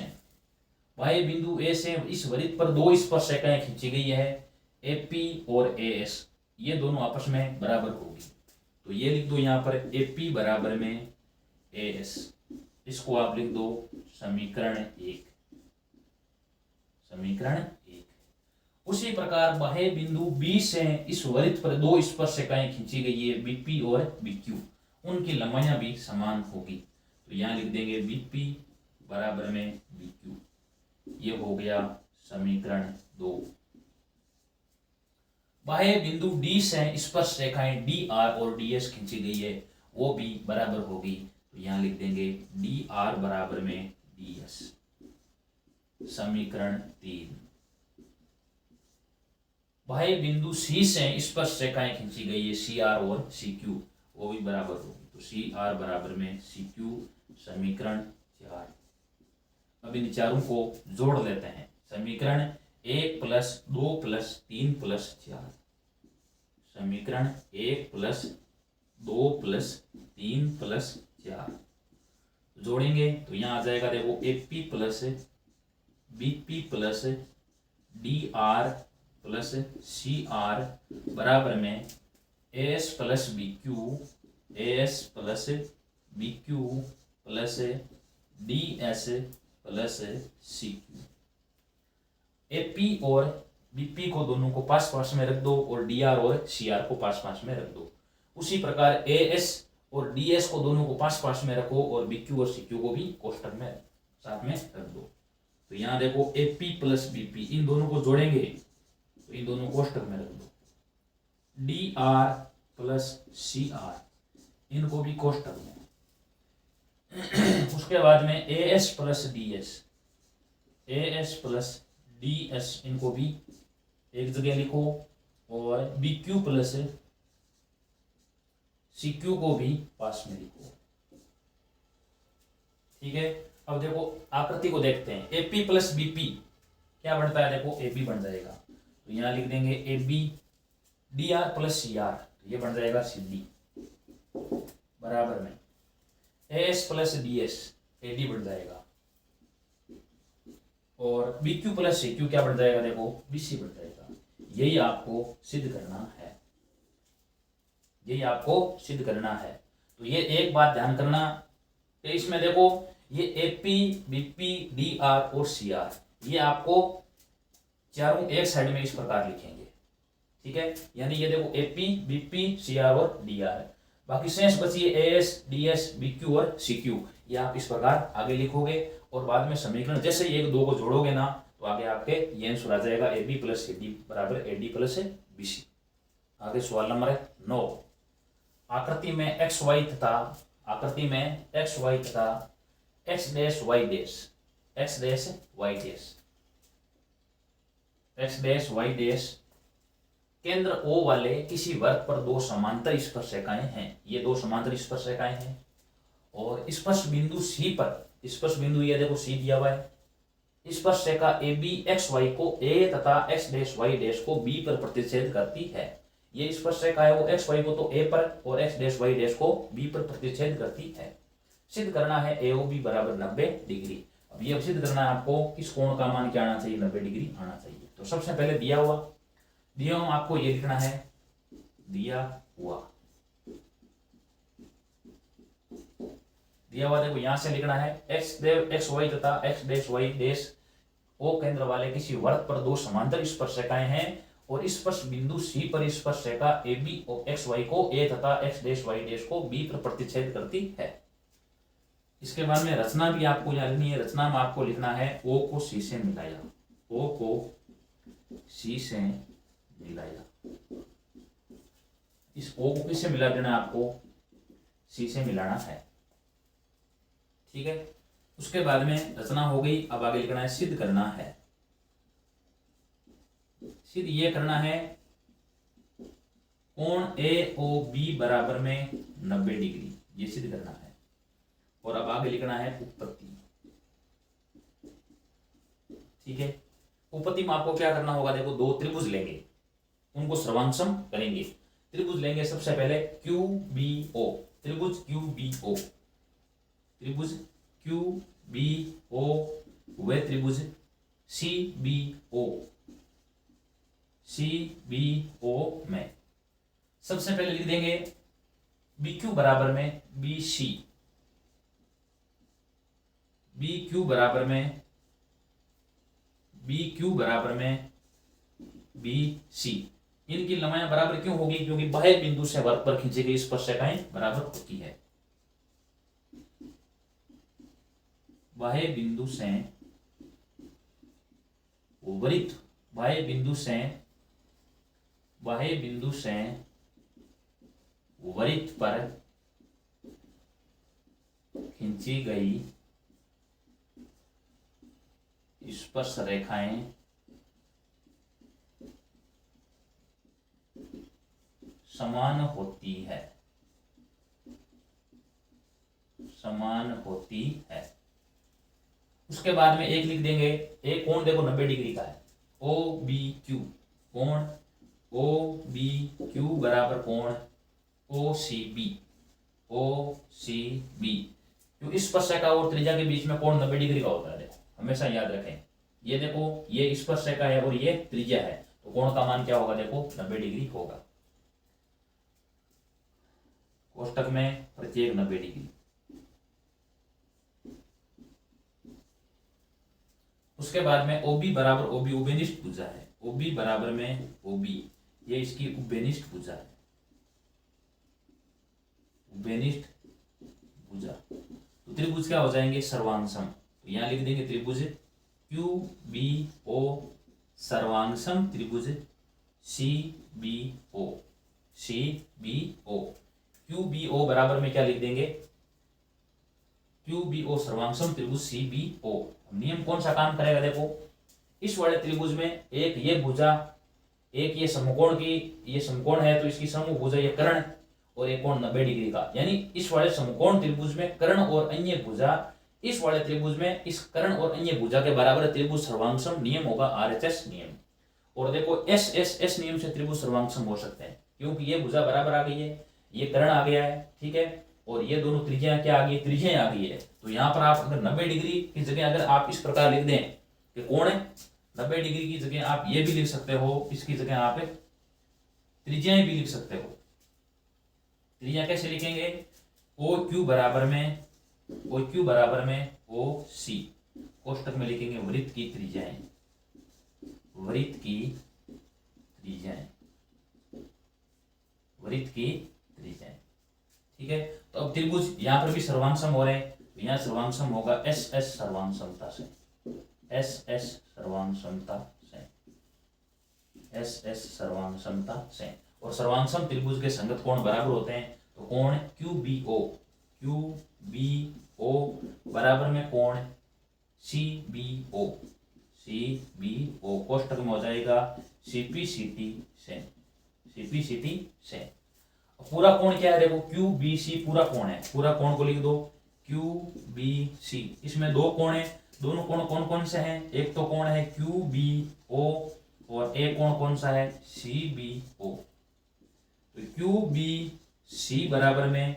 बाह्य बिंदु ए से इस वृत्त पर दो स्पर्श रेखाएं खींची गई है, AP और AS, ये दोनों आपस में बराबर होगी। तो ये लिख दो यहाँ पर AP बराबर में AS, इसको आप लिख दो समीकरण 1, समीकरण 1। उसी प्रकार बाह्य बिंदु B से इस वृत्त पर दो स्पर्श रेखाएं खींची गई है, BP और BQ, उनकी लंबाइयां भी समान होगी। तो यहाँ लिख देंगे BP बराबर में BQ, ये हो गया समीकरण 2। बाह्य बिंदु D से स्पर्श रेखाएं DR और DS खींची गई है, वो भी बराबर होगी। तो यहाँ लिख देंगे DR बराबर में DS, समीकरण 3। बाह्य बिंदु C से स्पर्श रेखाएं खींची गई है, CR और CQ, वो भी बराबर होगी। तो CR बराबर में CQ, समीकरण 4। अब इन चारों को जोड़ लेते हैं, समीकरण 1 प्लस 2 प्लस 3 प्लस 4, समीकरण 1 प्लस 2 प्लस 3 प्लस 4 जोड़ेंगे तो यहाँ आ जाएगा, देखो AP plus BP plus DR plus CR बराबर में AS plus BQ, AS plus BQ plus DS plus CQ। AP और BP को दोनों को पास पास में रख दो और DR और CR को पास पास में रख दो। उसी प्रकार AS और DS को दोनों को पास पास में रखो और BQ और CQ को भी कोष्टक में साथ में रख दो। तो यहाँ देखो AP प्लस BP, इन दोनों को जोड़ेंगे तो इन दोनों कोष्टक में रख दो। DR प्लस CR, इनको भी कोष्टक में। उसके बाद में AS plus DS, AS plus DS, इनको भी एक जगह लिखो और BQ प्लस CQ को भी पास में लिखो। ठीक है, अब देखो आकृति को देखते हैं। AP प्लस BP क्या बढ़ता है, देखो AB बन जाएगा। तो यहाँ लिख देंगे AB, DR प्लस CR, ये बन जाएगा CD बराबर में AS प्लस DS, AD बन जाएगा। और BQ प्लस CQ क्या बन जाएगा, देखो BC बन जाएगा। यही आपको सिद्ध करना है, यही आपको सिद्ध करना है। तो ये एक बात ध्यान करना, तो इसमें देखो ये AP, BP, DR और CR, ये आपको चारों एक साइड में इस प्रकार लिखेंगे। ठीक है, यानी ये देखो AP, BP, CR और DR, बाकी शेष बची AS, DS, BQ और CQ, ये आप इस प्रकार आगे लिखोगे और बाद में समीकरण जैसे एक दो को जोड़ोगे ना तो आगे आपके ये आंसर आ जाएगा AB प्लस CD बराबर AD प्लस BC। आगे सवाल नंबर 9, आकृति में XY तथा आकृति में XY तथा X dash Y dash, X dash Y dash, X dash Y dash केंद्र O वाले किसी वृत्त पर दो समांतर स्पर्शरेखाएं हैं। ये दो समांतर स्पर्शरेखाएं हैं और स्पर्श बिंदु C पर, स्पर्श बिंदु ये देखो C दिया हुआ है, स्पर्शरेखा AB XY को A तथा X डैश Y डैश को B पर प्रतिच्छेद करती है। ये स्पर्शरेखा है वो XY को तो A पर और X डैश Y डैश को B पर प्रतिच्छेद करती है। सिद्ध करना है AOB बराबर 90 डिग्री। अब ये सिद्ध करना है आपको किस कोण का मान क्या आना चाहिए, 90 डिग्री आना चाहिए। तो सबसे पहले दिया हुआ आपको ये लिखना है, दिया हुआ देखो यहां से लिखना है एक्स वाई तथा X dash Y dash O केंद्र वाले किसी वृत्त पर दो समांतर स्पर्शरेखाएं हैं और स्पर्श बिंदु सी पर स्पर्शरेखा ए बी और एक्स वाई को ए तथा एक्स डैश वाई डैश को बी पर प्रतिच्छेद करती है। इसके बाद में रचना भी आपको यहाँ लिखनी है। रचना में आपको लिखना है ओ को सी से मिलाया, ओ को सी से मिलाया। इस ओ को किससे मिला देना, आपको सी से मिलाना है, ठीक है। उसके बाद में रचना हो गई। अब आगे लिखना है सिद्ध करना है। सिद्ध ये करना है कोण ए ओ बी बराबर में 90 डिग्री, ये सिद्ध करना है। और अब आगे लिखना है उत्पत्ति, ठीक है। उत्पत्ति में आपको क्या करना होगा, देखो दो त्रिभुज लेंगे, उनको सर्वांशम करेंगे। त्रिभुज लेंगे सबसे पहले क्यू बी ओ, त्रिभुज क्यू बी ओ, त्रिभुज क्यू बी ओ व त्रिभुज C B O, C B O में सबसे पहले लिख देंगे बी क्यू बराबर में बी सी, बी क्यू बराबर में बी सी। इनकी लंबाई बराबर क्यों होगी, क्योंकि बाह्य बिंदु से वृत्त पर खींची गई स्पर्शरेखाएं बराबर होती है। बाह्य बिंदु से वृत्त, बाह्य बिंदु से वृत्त पर खींची गई स्पर्श रेखाएं समान होती है, समान होती है। उसके बाद में एक लिख देंगे, एक कोण देखो 90 डिग्री का है, ओ बी क्यू, कोण ओ बी क्यू बराबर कोण ओ सी बी, ओ सी बी। क्यों स्पर्शरेखा और त्रिज्या के बीच में कोण 90 डिग्री का होता है, देखो हमेशा याद रखें। ये देखो ये स्पर्शरेखा है और ये त्रिज्या है, तो कोण का मान क्या होगा, देखो 90 डिग्री होगा। कोष्टक में प्रत्येक 90 डिग्री। उसके बाद में OB बराबर OB उभयनिष्ठ भुजा है, OB बराबर में OB, ये इसकी उभयनिष्ठ भुजा है, उभयनिष्ठ भुजा। तो त्रिभुज क्या हो जाएंगे, सर्वांगसम। तो यहां लिख देंगे त्रिभुज QBO सर्वांगसम त्रिभुज CBO, CBO। QBO बराबर में क्या लिख देंगे, QBO सर्वांगसम त्रिभुज CBO। नियम कौन सा काम करेगा, देखो इस वाले त्रिभुज में एक ये भुजा, एक ये समकोण की, ये समकोण है तो इसकी समूह भुजा ये कर्ण और एक कोण 90 डिग्री का, यानी इस वाले समकोण त्रिभुज में कर्ण और अन्य भुजा, इस वाले त्रिभुज में इस कर्ण और अन्य भुजा के बराबर त्रिभुज सर्वांगसम। नियम होगा RHS नियम। और देखो S नियम से त्रिभुज सर्वांगसम हो सकते हैं, क्योंकि ये भुजा बराबर आ गई है, ये कर्ण आ गया है, ठीक है, और ये दोनों त्रिज्या क्या आ गई, त्रिज्या आ गई है। तो यहाँ पर आप अगर 90 डिग्री की जगह अगर आप इस प्रकार लिख दें कि कोण 90 डिग्री की जगह आप ये भी लिख सकते हो, इसकी जगह आप त्रिज्याएं भी लिख सकते हो। त्रिज्या कैसे लिखेंगे, OQ बराबर में OC, कोष्टक में लिखेंगे वृत्त की त्रिज्याएं, वृत्त की त्रिज्याएं, वृत्त की त्रिज्याएं, ठीक है। तो अब त्रिभुज यहाँ पर भी सर्वांगसम हो रहे हैं, तो यहाँ सर्वांगसम होगा SS सर्वांगसमता से, SS सर्वांगसमता से, SS सर्वांगसमता से। और सर्वांगसम त्रिभुज के संगत कोण बराबर होते हैं, तो कोण QBO बराबर में कोण CBO, कोष्टक में हो जाएगा CPCT से, CPCT से। पूरा कोण क्या है देखो, QBC पूरा कोण है, पूरा कोण को लिख दो QBC। इसमें दो कोण है, दोनों कोण कौन कौन से हैं, एक तो कोण है QBO और एक कोण कौन सा है CBO। तो QBC बराबर में,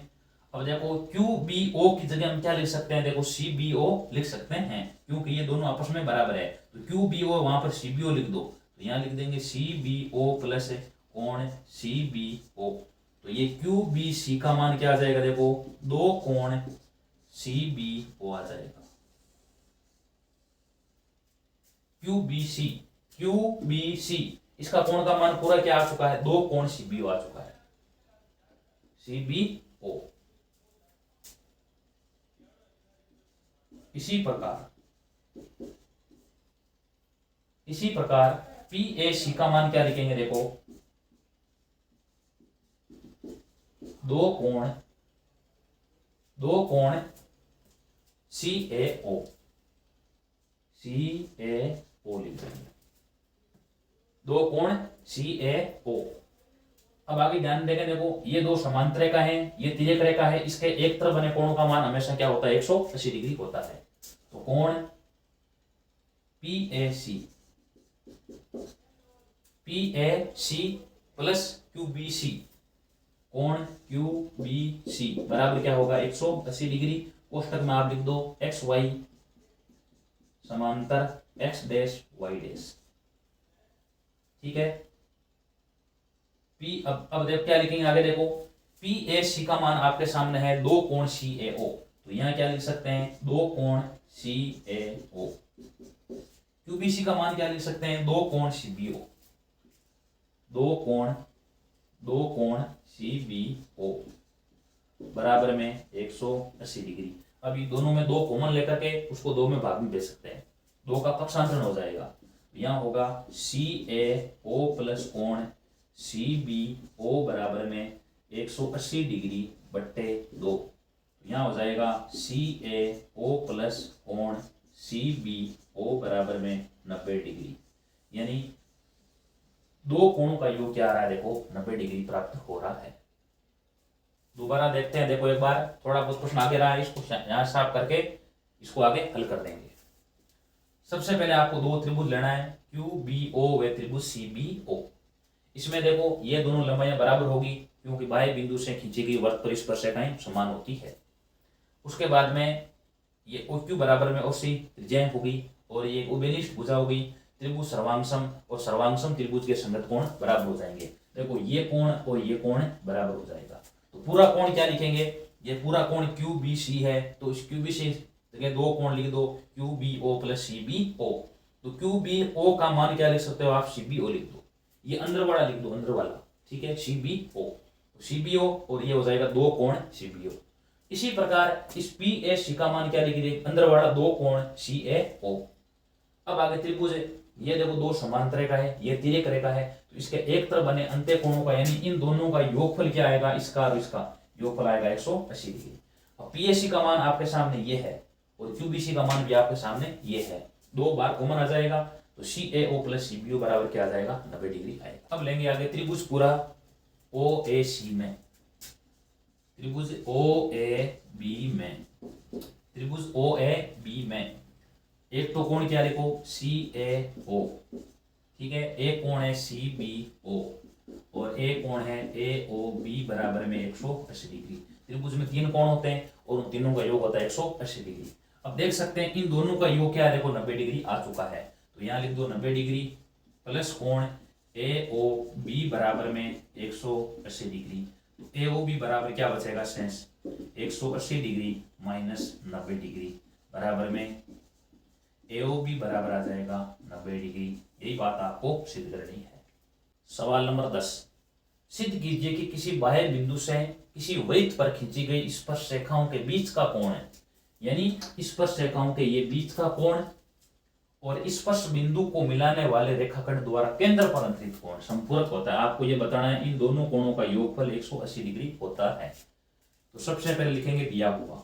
अब देखो QBO की जगह हम क्या लिख सकते हैं, देखो CBO लिख सकते हैं क्योंकि ये दोनों आपस में बराबर है। तो QBO वहां पर CBO लिख दो, तो यहाँ लिख देंगे CBO प्लस कोण CBO। तो ये QBC का मान क्या आ जाएगा, देखो दो कोण CBO आ जाएगा। QBC इसका कोण का मान पूरा क्या आ चुका है, दो कोण CBO आ चुका है, CBO। इसी प्रकार PAC का मान क्या लिखेंगे, देखो दो कोण CAO लिख देंगे, दो कोण CAO। अब आगे ध्यान देंगे, देखो ये दो समांतर रेखा है, ये तिर्यक रेखा है, इसके एक तरफ बने कोणों का मान हमेशा क्या होता है, 180 डिग्री होता है। तो कोण PAC प्लस QBC, कोण QBC बराबर क्या होगा 180 डिग्री। कोष्टक में आप लिख दो XY समांतर X डैश Y डैश, ठीक है। अब देख क्या लिखेंगे आगे, देखो PAC का मान आपके सामने है दो कोण CAO, तो यहां क्या लिख सकते हैं, दो कोण CAO। QBC का मान क्या लिख सकते हैं, दो कोण CBO, दो कोण CBO बराबर में 180 डिग्री। अब ये दोनों में दो कॉमन लेकर के उसको दो में भाग भी दे सकते हैं, दो का पक्षांतरण हो जाएगा। यहाँ होगा CAO प्लस कोण CBO बराबर में 180 डिग्री बट्टे 2। यहाँ हो जाएगा CAO प्लस कोण CBO बराबर में 90 डिग्री, यानी दो कोणों का योग क्या आ रहा है, देखो 90 डिग्री प्राप्त हो रहा है। दोबारा देखते हैं, देखो एक बार थोड़ा बहुत प्रश्न आगे रहा है, इसको यहाँ साफ करके इसको आगे हल कर देंगे। सबसे पहले आपको दो त्रिभुज लेना है QBO व त्रिभुज CBO। इसमें देखो ये दोनों लंबाइयां बराबर होगी क्योंकि बाह्य बिंदु से खींची गई वृत्त पर स्पर्शरेखाएं समान होती है। उसके बाद में ये OQ बराबर में OC त्रिज्याएं होगी और ये उभयनिष्ठ भुजा होगी, त्रिभुज सर्वांगसम और सर्वांगसम त्रिभुज के संगत कोण बराबर हो जाएंगे। देखो ये कोण और ये कोण बराबर हो जाएगा, तो पूरा कोण क्या लिखेंगे, ये पूरा कोण QBC है, तो इस QBC जगह दो कोण लिख दो QBO प्लस CBO। तो QBO का मान क्या लिख सकते हो आप, CBO लिख दो, ये अंदर वाला लिख दो, अंदर वाला, ठीक है CBO और ये हो जाएगा दो कोण CBO। इसी प्रकार इस PAC का मान क्या लिख दे, अंदर वाला दो कोण CAO। अब आगे त्रिभुज है, ये देखो दो समांतर रेखा है, ये तिर्यक रेखा है, तो इसके एक तरफ बने अंत्य कोणों का यानी इन दोनों का योगफल क्या आएगा, इसका और इसका योगफल आएगा 180 डिग्री। अब PAC का मान आपके सामने ये है और QBC का मान भी आपके सामने ये है, दो बार कॉमन आ जाएगा, तो CAO प्लस CBO बराबर क्या आ जाएगा 90 डिग्री आएगा। अब लेंगे आगे त्रिभुज पूरा OAC में, त्रिभुज OAB में एक तो कोण क्या लिखो CAO, ठीक है, एक कोण है CBO और एक कोण है AOB बराबर में 180 डिग्री। त्रिभुज में तीन कोण होते हैं और उन तीनों का योग होता है 180 डिग्री। अब देख सकते हैं इन दोनों का योग क्या है, देखो 90 डिग्री आ चुका है, तो यहाँ लिख दो 90 डिग्री प्लस कोण AOB बराबर में 180 डिग्री। तो AOB बराबर क्या बचेगा शेष 180 डिग्री माइनस 90 डिग्री बराबर में AOB बराबर आ जाएगा 90 डिग्री। यही बात आपको सिद्ध करनी है। सवाल नंबर 10, सिद्ध कीजिए कि किसी बाह्य बिंदु से किसी वृत्त पर खींची गई स्पर्श रेखाओं के बीच का कोण है, यानी स्पर्श रेखाओं के ये बीच का कोण और स्पर्श बिंदु को मिलाने वाले रेखाखंड द्वारा केंद्र पर अंतरित कोण संपूरक होता है। आपको ये बताना है इन दोनों कोणों का योगफल 180 डिग्री होता है। तो सबसे पहले लिखेंगे दिया हुआ,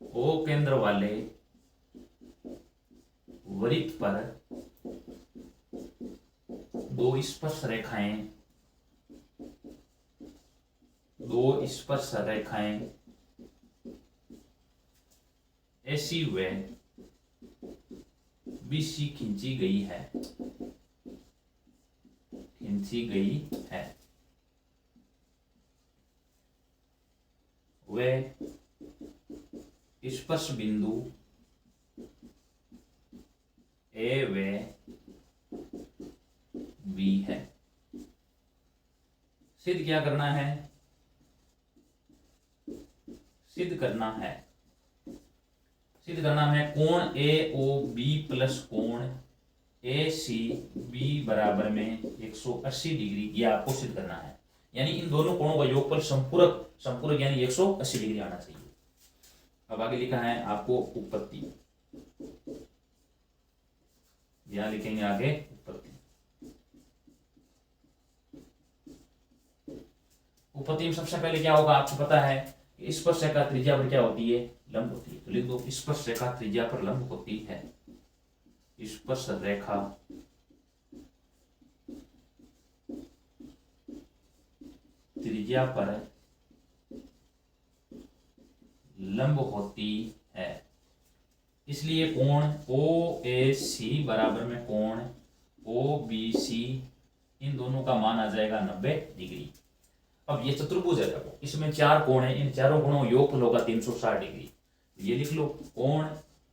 ओ केंद्र वाले वृत्त पर दो स्पर्श रेखाएं ऐसी व बीसी खींची गई है वे स्पर्श बिंदु ए व बी है। सिद्ध क्या करना है? सिद्ध करना है कोण ए ओ बी प्लस कोण ए सी बी बराबर में 180 डिग्री, ये आपको सिद्ध करना है। यानी इन दोनों कोणों का योगफल संपूरक यानी 180 डिग्री आना चाहिए। अब आगे लिखा है आपको उत्पत्ति, यहां लिखेंगे आगे उत्पत्ति में सबसे पहले क्या होगा आपको पता है कि स्पर्श रेखा त्रिज्या पर क्या होती है? लंब होती है। तो लिख दो स्पर्श रेखा त्रिज्या पर लंब होती है। स्पर्श रेखा त्रिज्या पर लंब होती है, इसलिए कोण ओ ए सी बराबर में कोण ओ बी सी, इन दोनों का मान आ जाएगा 90 डिग्री। अब ये चतुर्भुज है, देखो इसमें 4 कोण है, इन चारों कोणों योगफल होगा 360 डिग्री। ये लिख लो कोण,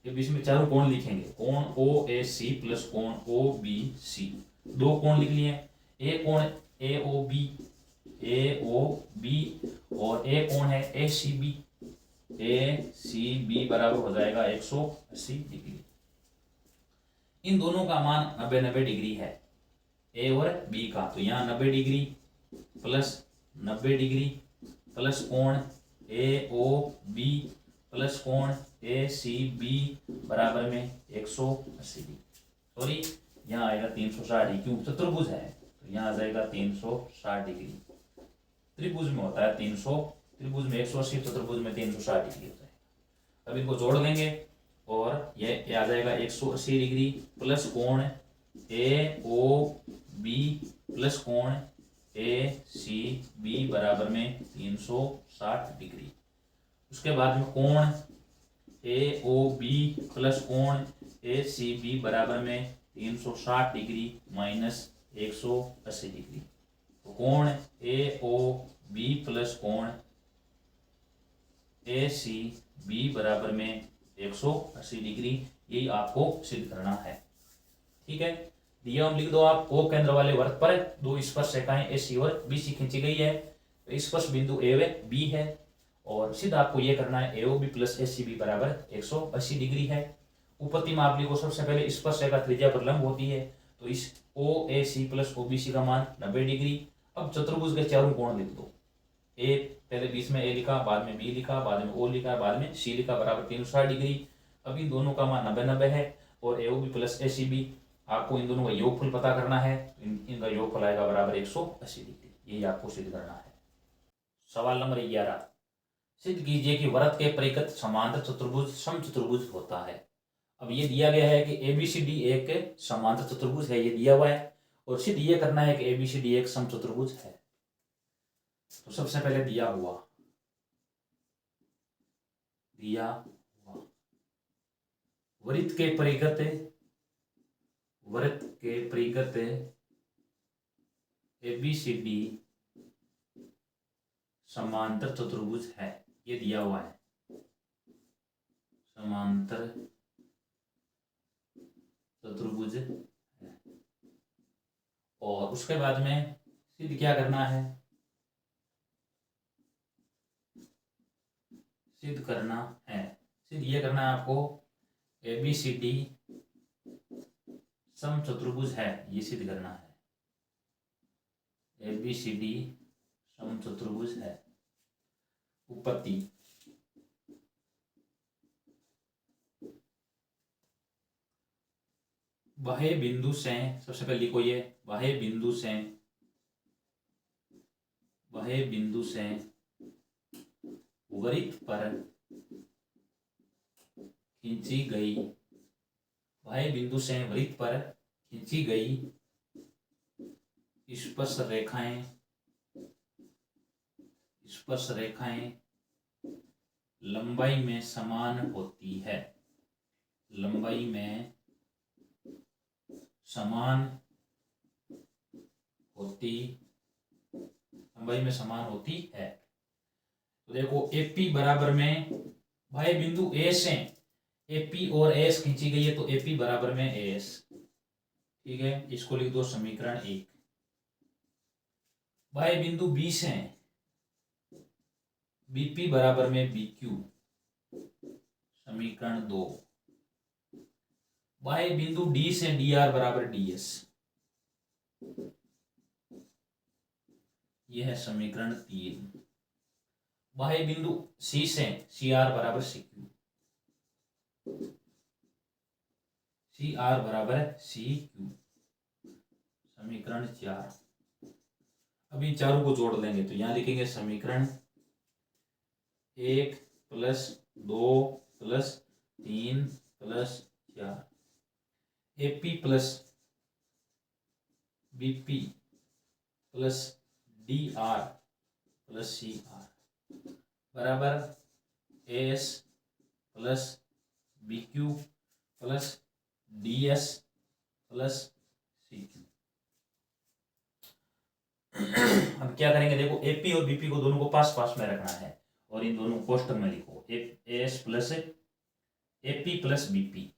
ये बीच में चारों कोण लिखेंगे, कोण ओ ए सी प्लस कोण ओ बी सी। 2 कोण लिख लिए, एक कोण ए ओ बी और एक कोण है ए सी बी बराबर हो जाएगा 180 डिग्री। इन दोनों का मान 90 डिग्री है, ए और बी का। तो यहाँ 90 डिग्री प्लस 90 डिग्री प्लस कोण ए ओ बी प्लस कोण ए सी बी बराबर में 180 डिग्री। सॉरी, यहाँ आएगा 360 डिग्री, क्यों? चतुर्भुज है तो यहाँ आ जाएगा 360 डिग्री। त्रिभुज में होता है 300, त्रिभुज में 180, चतुर्भुज में 360 डिग्री होता है। अब इनको जोड़ देंगे और ये आ जाएगा 180 डिग्री प्लस कोण ए ओ बी प्लस कोण ए सी बी बराबर में 360 डिग्री। उसके बाद में कोण ए ओ बी प्लस कोण ए सी बी बराबर में 360 डिग्री माइनस 180 डिग्री। तो कोण ए ओ बी प्लस कोण ए सी बी बराबर में 180 डिग्री, यही आपको सिद्ध करना है। ठीक है, दिया हम लिख दो आप, ओ केंद्र वाले वृत्त पर 2 स्पर्श रेखाएं ए सी और बी सी खींची गई है। तो स्पर्श बिंदु ए व बी है और सिद्ध आपको यह करना है ए ओ बी प्लस ए सी बी बराबर 180 डिग्री है। उत्पत्ति में आप लिखो सबसे पहले स्पर्श रेखा त्रिज्या पर लंब होती है, तो इस ओ ए C plus O B C का मान 90 डिग्री। अब चतुर्भुज के चारों कोण लिख दो, ए पहले बीच में ए लिखा, बाद में बी लिखा, बाद में ओ लिखा, बाद में सी लिखा, बराबर 360 डिग्री। अब इन दोनों का मान 90 है और ए ओ बी प्लस ए सी बी, आपको इन दोनों का योगफल पता करना है। इनका योगफल आएगा बराबर 180 डिग्री, यही आपको सिद्ध करना है। सवाल नंबर 11, सिद्ध कीजिए कि वृत्त के परिगत समांतर चतुर्भुज समचतुर्भुज होता है। अब ये दिया गया है कि एबीसीडी एक समांतर चतुर्भुज है, ये दिया हुआ है, और सिद्ध ये करना है कि एबीसीडी एक समचतुर्भुज है। तो सबसे पहले दिया हुआ वृत्त के परिगत एबीसीडी समांतर चतुर्भुज है, ये दिया हुआ है, समांतर चतुर्भुज है। और उसके बाद में सिद्ध क्या करना है? सिद्ध ये करना है आपको, एबीसीडी समचतुर्भुज है, ये सिद्ध करना है। एबीसीडी समचतुर्भुज है। उत्पत्ति, बाह्य बिंदु से, सबसे पहले लिखो ये, बाह्य बिंदु से वृत्त पर खींची गई बाह्य बिंदु से वृत्त पर खींची गई स्पर्श रेखाएं लंबाई में समान होती है। लंबाई में समान होती है। तो देखो एपी बराबर में बाह्य बिंदु ए से एपी और एस खींची गई है, तो एपी बराबर में एस, ठीक है, इसको लिख दो समीकरण 1। बाह्य बिंदु बी से बीपी बराबर में बीक्यू, समीकरण 2। बाह्य बिंदु डी से डी आर बराबर डीएस, यह है समीकरण 3। बाह्य बिंदु सी से सी आर बराबर सीक्यू, सी आर बराबर सी क्यू, समीकरण 4। अब इन चारों को जोड़ लेंगे तो यहां लिखेंगे समीकरण 1 plus 2 plus 3 plus 4, AP plus BP plus D R plus C R बराबर S plus B Q plus D S plus C Q. अब क्या करेंगे, देखो एपी और बीपी को दोनों को पास पास में रखना है और इन दोनों को कोष्टक में लिखो, S plus AP plus BP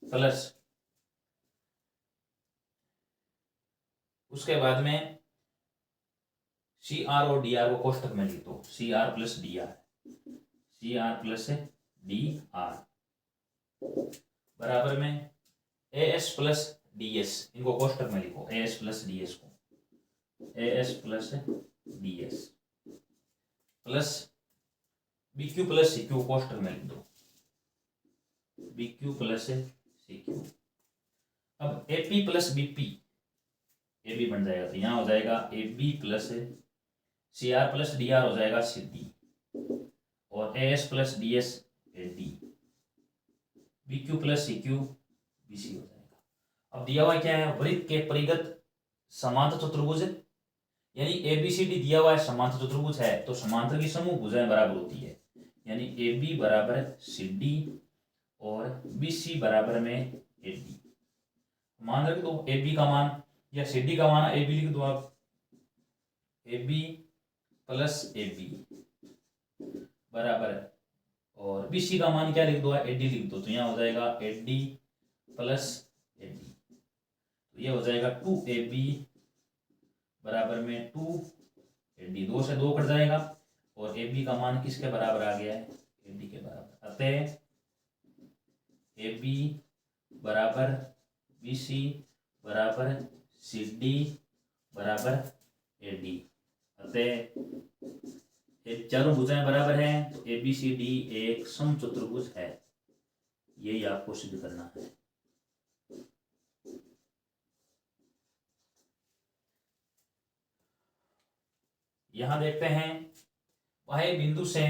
plus, उसके बाद में सी आर और डी आर को कोष्टक में लिख दो, C R plus D R, C R plus D R बराबर में A S plus D S, इनको कोष्टक में लिखो, A S plus D S को, A S plus D S plus B Q plus C Q कोष्टक में लिख दो, B Q plus C Q. अब A P plus B P, A B बन जाएगा, तो यहाँ हो जाएगा A B plus C R plus D R हो जाएगा सी डी, और A S plus D S A D, B Q plus C Q B C हो जाएगा। अब दिया हुआ क्या है, वृत्त के परिगत समांतर चतुर्भुज, यानी ए बी सी डी दिया हुआ है, समांतर चतुर्भुज है तो समांतर की समूह भुजाएं बराबर होती है, यानी ए बी बराबर सी डी और बी सी बराबर में ए डी। मान रख दो ए बी का मान या सी डी का मान ए बी लिख दो आप, A B plus A B बराबर, और बी सी का मान क्या लिख दो, ए डी लिख दो, तो यहाँ हो जाएगा ए डी प्लस ए डी, तो ये हो जाएगा 2ab बराबर में 2ad, 2 से 2 कट जाएगा और ab का मान किसके बराबर आ गया है, ad के बराबर। अतः ab बराबर bc बराबर cd बराबर ad। अतः ये चारों भुजाएं बराबर हैं तो abcd एक समचतुर्भुज है, यही आपको सिद्ध करना है। यहां देखते हैं बाह्य बिंदु से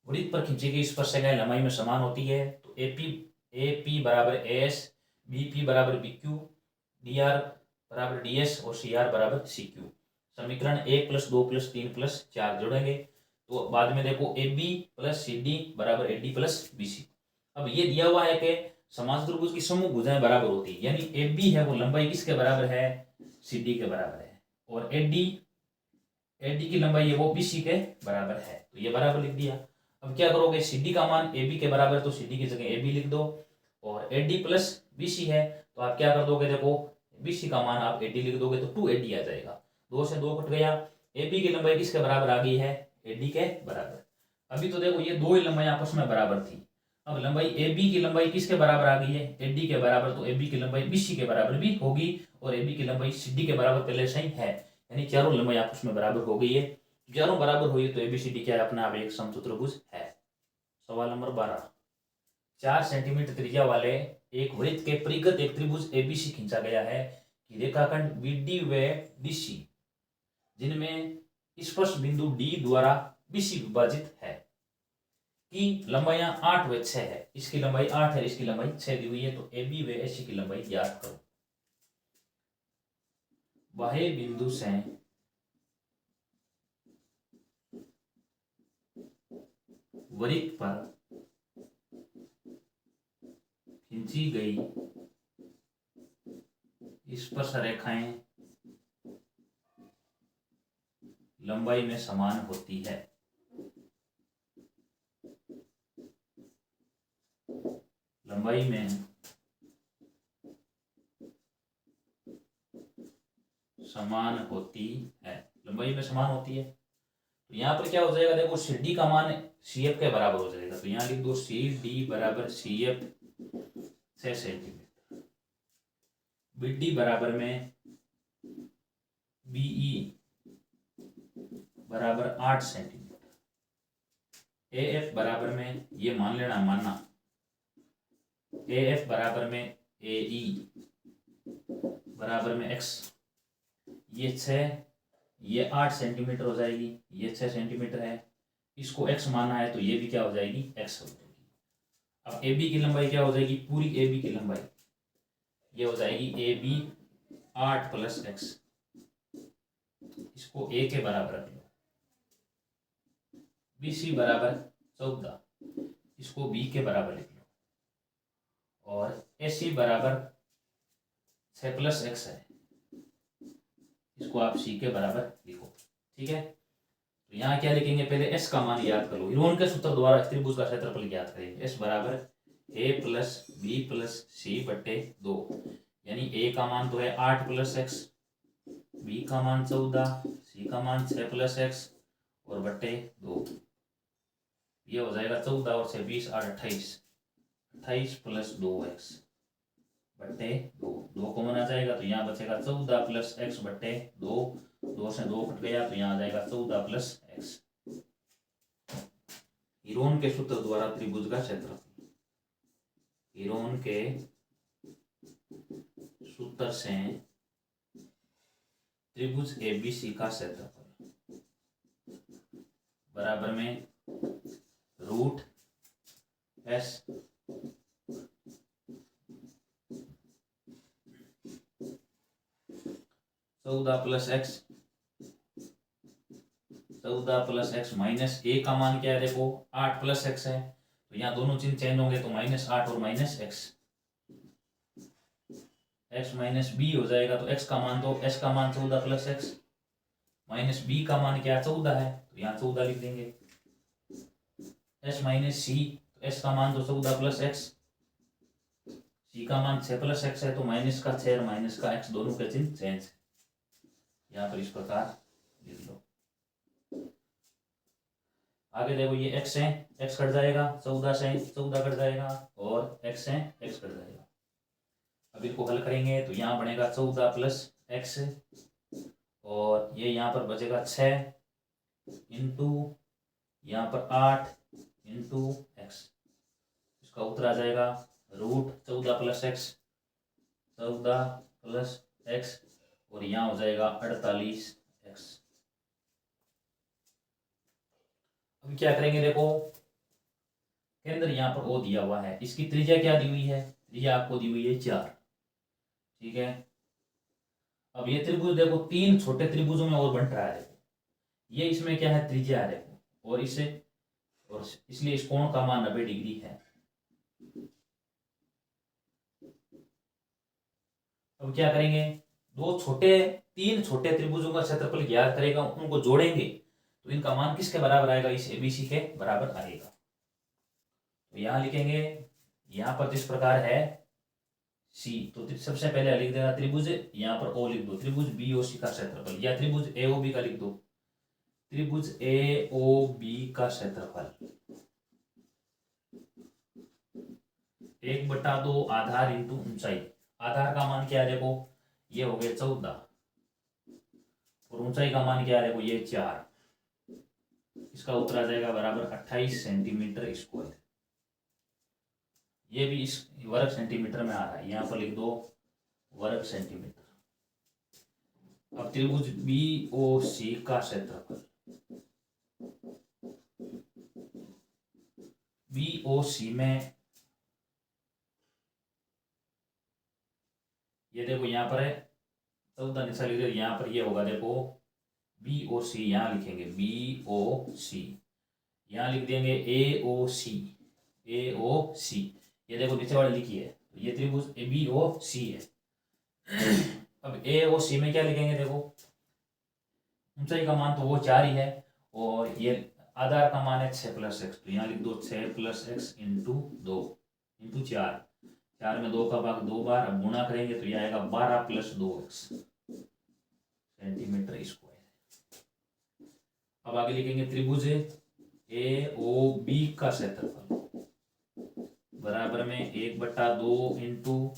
वृत्त पर खींची गई स्पर्शरेखाएं लंबाई में समान होती है, तो एपी बराबर एस, बीपी बराबर बीक्यू, डीआर बराबर डीएस और सीआर बराबर सीक्यू। समीकरण 1 प्लस 2 प्लस 3 प्लस 4 जोड़ेंगे तो बाद में देखो A B plus C D बराबर A D plus B C. अब ये दिया हुआ है कि समांतर त्रिभुज की समूह भुजाएं बराबर होती है, यानी ए बी है वो लंबाई किसके बराबर है, सी डी के बराबर है, और ए डी की लंबाई है वो बी सी के बराबर है, तो ये बराबर लिख दिया। अब क्या करोगे, सी डी का मान ए बी के बराबर है तो सी डी की जगह ए बी लिख दो, और A D plus B C है तो आप क्या कर दोगे, देखो बी सी का मान आप ए डी लिख दोगे तो 2ad आ जाएगा, 2 से 2 कट गया, ए बी की लंबाई किसके बराबर आ गई है, ए डी के बराबर। अभी तो देखो ये दो ही लंबाई आपस में बराबर थी, अब लंबाई ए बी की लंबाई किसके बराबर आ गई है, ए डी के बराबर, तो ए बी की लंबाई बी सी के बराबर भी होगी और ए बी की लंबाई सी डी के बराबर पहले से ही है, यानी चारों लंबाई आपस में बराबर हो गई है। चारों बराबर हुई तो एबीसीडी क्या है, अपना आप एक समचतुर्भुज है। सवाल नंबर 12, 4 सेंटीमीटर त्रिज्या वाले एक वृत्त के परिगत एक त्रिभुज एबीसी खींचा गया है कि रेखाखंड बीडी व डीसी जिनमें स्पर्श बिंदु डी द्वारा बीसी विभाजित है, की लंबाइयां 8 व 6 है, इसकी लंबाई 8 है, इसकी लंबाई 6 दी हुई है, तो ए बी व एच की लंबाई ज्ञात करो। बाह्य बिंदु से वृत्त पर खींची गई स्पर्श रेखाएं लंबाई में समान होती है। लंबाई में समान होती है, लंबाई में समान होती है। तो यहाँ पर क्या हो जाएगा, देखो सी डी का मान सी एफ के बराबर हो जाएगा, तो यहाँ लिख दो सी डी बराबर C F 6 centimetre, B D बराबर में बीई बराबर 8 सेंटीमीटर, ए एफ बराबर में ये मान लेना, मानना ए एफ बराबर में ए ई बराबर में एक्स, ये 6 ये 8 सेंटीमीटर हो जाएगी, ये 6 सेंटीमीटर है, इसको x माना है तो ये भी क्या हो जाएगी, x हो जाएगी। अब ए बी की लंबाई क्या हो जाएगी, पूरी ए बी की लंबाई ये हो जाएगी ए बी 8 + x, इसको a के बराबर रख लो, बी सी बराबर 14, इसको b के बराबर लिख लो, और ए सी बराबर 6 + x है, इसको आप सी के बराबर लिखो। ठीक है, तो यहाँ क्या लिखेंगे, पहले एस का मान याद कर लो, इरोन के सूत्र द्वारा त्रिभुज का क्षेत्रफल ज्ञात करेंगे। एस बराबर ए प्लस बी प्लस सी बटे 2, यानी ए का मान तो है 8 + x, बी का मान 14, सी का मान 6 + x और बटे 2, ये हो जाएगा 14 और 6 20 8 28, 28 + 2x बटे 2, 2 कॉमन आ जाएगा तो यहाँ बचेगा 14 + x बटे 2, 2 से 2 कट गया तो यहाँ आ जाएगा 14 + x। इरोन के सूत्र द्वारा त्रिभुज का क्षेत्रफल, इरोन के सूत्र से त्रिभुज एबीसी का क्षेत्रफल बराबर में √s 14 + x माइनस ए का मान क्या है, देखो 8 + x है, तो यहाँ दोनों चिन्ह चेंज होंगे तो -8 और -x, x माइनस बी हो जाएगा, तो x का मान तो s का मान 14 + x माइनस b का मान क्या 14 है, तो यहाँ 14 लिख देंगे, s माइनस सी, तो s का मान तो 14 + x, c का मान 6 + x है, तो माइनस का 6 और माइनस का x दोनों के चिन्ह चेंज है, यहाँ पर इस प्रकार लिख लो। आगे देखो ये x है, x कट जाएगा, 14 से 14 कट जाएगा और x है, x कट जाएगा। अब इसको हल करेंगे तो यहाँ बनेगा 14 + x और ये यहाँ पर बचेगा 6 इंटू यहाँ पर 8 इंटू x, इसका उत्तर आ जाएगा √14 + x, 14 + x और यहाँ हो जाएगा 48x। अब क्या करेंगे, देखो केंद्र यहाँ पर O दिया हुआ है, इसकी त्रिज्या क्या दी हुई है, त्रिज्या आपको दी हुई है 4। ठीक है, अब ये त्रिभुज देखो 3 छोटे त्रिभुजों में और बंट रहा है, देखो ये इसमें क्या है, त्रिज्या है देखो, और इसे और इसलिए इस कोण का मान 90 डिग्री है। अब क्या करेंगे, 3 छोटे त्रिभुजों का क्षेत्रफल ज्ञात करेगा, उनको जोड़ेंगे तो इनका मान किसके बराबर आएगा, इस एबीसी के बराबर आएगा। तो यहां लिखेंगे, यहां पर जिस प्रकार है सी, तो सबसे पहले लिख देना त्रिभुज, यहाँ पर ओ लिख दो, त्रिभुज बी ओ सी का क्षेत्रफल, या त्रिभुज ए ओ बी का लिख दो, त्रिभुज ए ओ बी का क्षेत्रफल 1/2 आधार इंटू ऊंचाई, आधार का मान क्या है, देखो ये हो गया 14 और ऊंचाई का मान क्या है, देखो ये 4, इसका उत्तर आ जाएगा बराबर 28 सेंटीमीटर स्क्वायर। ये भी इस वर्ग सेंटीमीटर में आ रहा है, यहाँ पर लिख दो वर्ग सेंटीमीटर। अब त्रिभुज बी ओ सी का क्षेत्रफल ओ सी में ये देखो यहाँ पर है 14 निशा लिख दे, यहाँ पर ये होगा देखो बी ओ सी, यहाँ लिखेंगे बी ओ सी, यहाँ लिख देंगे ए ओ सी, ए ओ सी, ये देखो नीचे वाले लिखी है, तो ये त्रिभुज ए बी ओ सी है। अब ए ओ सी में क्या लिखेंगे देखो, ऊंचाई का मान तो वो 4 ही है और ये आधार का मान है 6 + x, तो यहाँ लिख दो 6 + x इंटू 2 इंटू 4, 4 में 2 का भाग 2 बार, अब गुणा करेंगे तो ये आएगा 12 + 2x सेंटीमीटर स्क्वायर। अब आगे लिखेंगे त्रिभुज ए ओ बी का क्षेत्रफल बराबर में 1/2 इंटू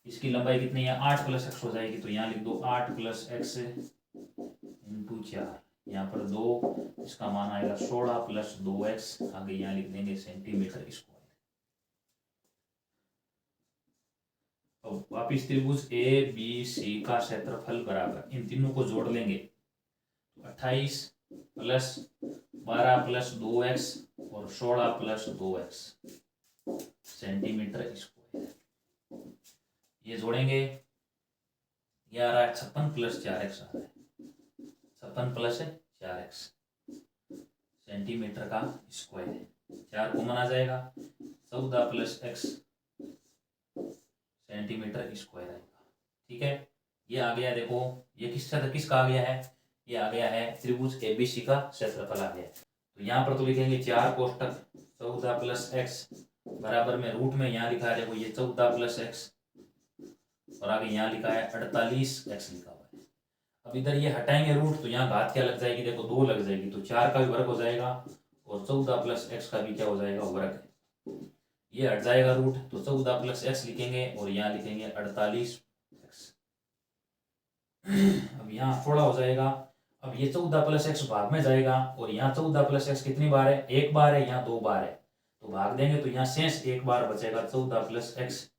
इसकी लंबाई कितनी है 8 + x हो जाएगी, तो यहाँ लिख दो 8 + x इंटू 4, यहाँ पर 2, इसका मान आएगा 16 + 2x, आगे यहाँ लिख देंगे सेंटीमीटर स्क्वायर। अब वापिस त्रिभुज ए बी सी का क्षेत्रफल बराबर, इन तीनों को जोड़ लेंगे तो 28 + 12 + 2x और 16 + 2x सेंटीमीटर स्क्वायर। ये जोड़ेंगे, ये आ रहा है 56 + 4x आ रहा है, 56 + 4x सेंटीमीटर का स्क्वायर है। 4 कॉमन आ जाएगा, 14 + x सेंटीमीटर स्क्वायर आएगा। ठीक है, ये आ गया देखो, ये किसका आ गया है, ये आ गया है त्रिभुज एबीसी का क्षेत्रफल आ गया। तो यहाँ पर तो लिखेंगे 4 कोष्टक 14 + x बराबर में रूट में यहाँ लिखा है देखो ये 14 + x और आगे यहाँ लिखा है 48x लिखा हुआ है। अब इधर ये हटाएंगे रूट तो यहाँ घात क्या लग जाएगी देखो 2 लग जाएगी, तो 4 का भी वर्ग हो जाएगा और 14 + x का भी क्या हो जाएगा वर्ग। ये हट जाएगा रूट तो 14 + x लिखेंगे और यहाँ लिखेंगे 48x। अब यहाँ 16 हो जाएगा, अब ये 14 + x भाग में जाएगा और यहाँ 14 + x कितनी बार है, 1 बार है, यहाँ 2 बार है, तो भाग देंगे तो यहाँ शेष 1 बार बचेगा, 14 + x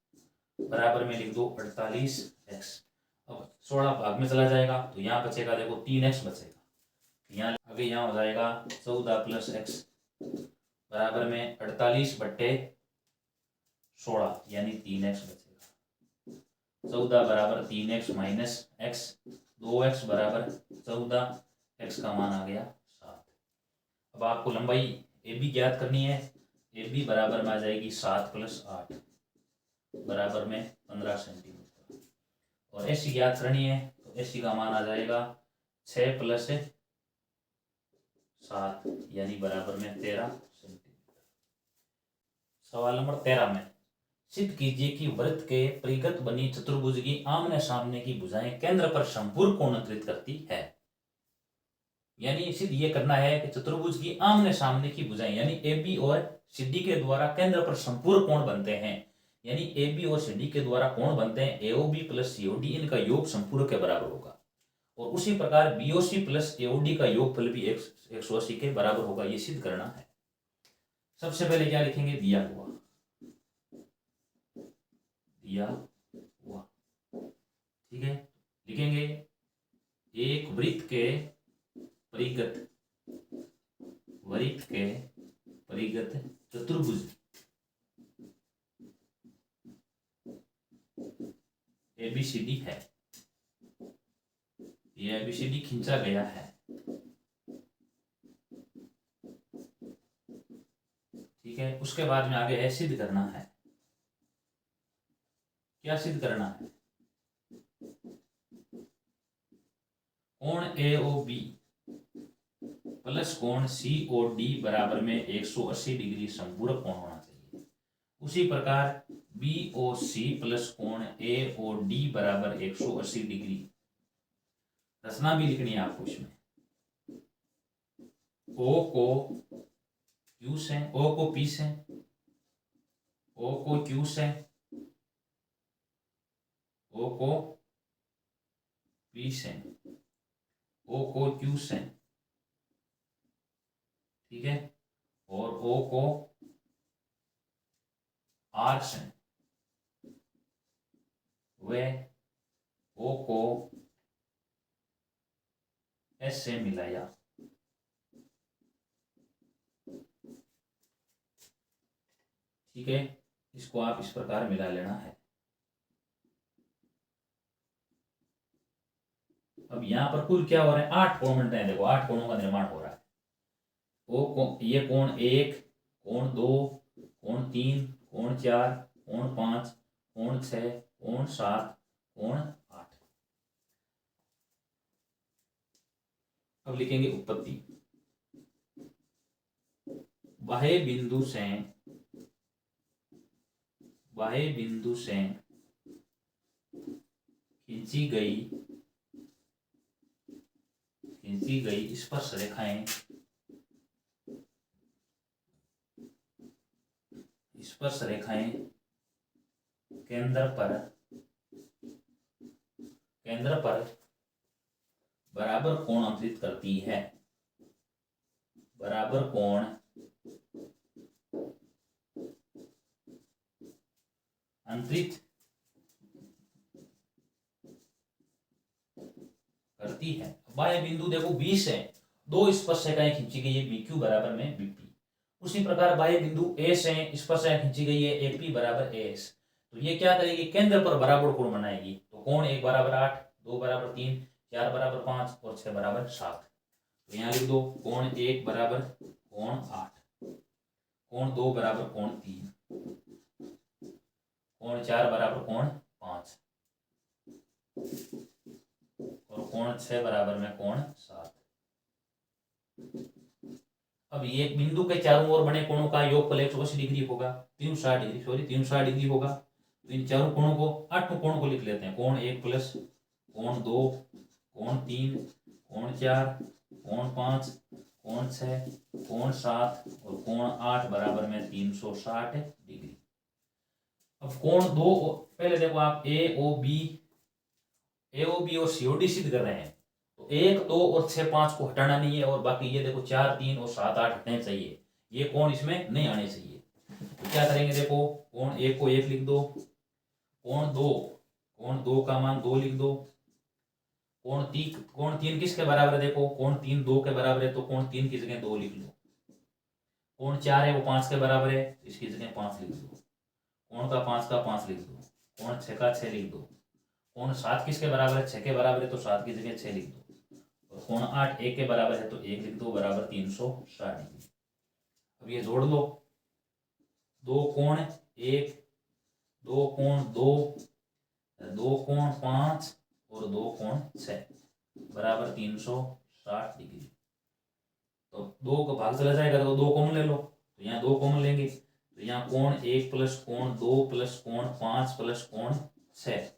बराबर में लिख दो 48x। अब 16 भाग में चला जाएगा तो यहाँ बचेगा देखो 3x बचेगा, यहाँ आगे यहाँ हो जाएगा 14 + x बराबर में 48/16 यानी 3x बचेगा। 14 बराबर 3x माइनस x, 2x बराबर 14, x का मान आ गया 7। अब आपको लंबाई ए बी ज्ञात करनी है, ए बी बराबर में आ जाएगी 7 + 8 बराबर में 15 सेंटीमीटर, और एस सी ज्ञात करनी है तो एस सी का मान आ जाएगा 6 + 7 यानी बराबर में 13 सेंटीमीटर। सवाल नंबर 13 में सिद्ध कीजिए कि वृत्त के परिगत बनी चतुर्भुज की आमने सामने की भुजाएं केंद्र पर समपूर्ण कोण अंतरित करती है। यानी सिद्ध ये करना है कि चतुर्भुज की आमने सामने की भुजाएं यानी ए बी और सी डी के द्वारा केंद्र पर संपूर्ण कोण बनते हैं, यानी ए बी और सी डी के द्वारा कोण बनते हैं एओबी + सीओडी, इनका योग संपूरक के बराबर होगा, और उसी प्रकार बीओसी + एओडी का योगफल भी 180 के बराबर होगा। ये सिद्ध करना है। सबसे पहले क्या लिखेंगे, दिया हुआ ठीक है, लिखेंगे एक वृत्त के परिगत चतुर्भुज एबीसीडी है, ये एबीसीडी खींचा गया है। ठीक है, उसके बाद में आगे है सिद्ध करना है। क्या सिद्ध करना है, कोण एओबी प्लस कोण सीओडी बराबर में 180 डिग्री संपूरक कोण होना चाहिए। उसी प्रकार बीओसी प्लस कोण एओडी बराबर 180 डिग्री। रचना भी लिखनी है आपको इसमें, ओ को क्यू से, ओ को पी से, ओ को क्यू से, ओ को पी से, ओ को क्यू से, ठीक है, और ओ को आर से, वे ओ को एस से मिलाया। ठीक है, इसको आप इस प्रकार मिला लेना है। अब यहाँ पर कुल क्या हो रहा है, 8 कोण बनते हैं। देखो 8 कोणों का निर्माण हो रहा है। ये कोण 1, कोण 2, कोण 3, कोण 4, कोण 5, कोण 6, कोण 7, कोण 8। अब लिखेंगे उत्पत्ति। बाह्य बिंदु से खींची गई स्पर्श रेखाएं केंद्र पर बराबर कोण अंतरित करती है। बराबर कोण अंतरित करती है। बाह्य बिंदु देखो 20 है, 2 स्पर्श रेखाएं खींची गई है, BQ बराबर में BP। उसी प्रकार बाह्य बिंदु A से स्पर्श रेखा खींची गई है, AP बराबर AS। तो ये क्या करेगी, केंद्र पर बराबर कोण बनाएगी। तो कोण 1 बराबर 8, 2 बराबर 3, 4 बराबर 5 और 6 बराबर 7। तो यहाँ लिख दो कोण 1 बराबर कोण 8, कोण 2 बराबर कोण 3, कोण 4 बराबर कोण 5 और कोण 6 बराबर में कोण 7। अब ये बिंदु के चारों ओर बने कोणों का योगफल 180 डिग्री होगा, 360 डिग्री होगा। तो इन चारों कोणों को, 8 कोणों को लिख लेते हैं। कोण 1 प्लस कोण 2, कोण 3, कोण 4, कोण 5, कोण 6, कोण 7 और कोण 8 बराबर में 360 डिग्री। अब कोण 2 पहले देखो आप AOB और COD सिद्ध कर रहे हैं। तो 1, 2 और 6, 5 को हटाना नहीं है, और बाकी ये देखो 4, 3 और 7, 8 हटने चाहिए। ये कोण इसमें नहीं आने चाहिए। तो क्या करेंगे, देखो कोण 1 को 1 लिख दो, कोण 2 का मान 2 लिख दो। कोण 3 किसके बराबर है, देखो कोण 3 2 के बराबर है, तो कोण 3 की जगह 2 लिख लो। कोण 4 है वो 5 के बराबर है, इसकी जगह 5 लिख दो। कोण का 5 का 5 लिख दो। कोण 6 का 6 लिख दो। कोण 7 किसके बराबर है, 6 के बराबर है, तो 7 की जगह 6 लिख दो। और कोण 8 1 के बराबर है, तो 1 लिख दो, बराबर 360 डिग्री। अब ये जोड़ लो, 2 कोण 1, 2 कोण 2, 2 कोण 5 और 2 कोण 6 बराबर 360 डिग्री। तो 2 का भाग चला जाएगा, तो 2 कॉमन ले लो। तो यहाँ 2 कॉमन लेंगे, तो यहाँ कोण 1 प्लस कोण 2 प्लस कोण 5 प्लस कोण 6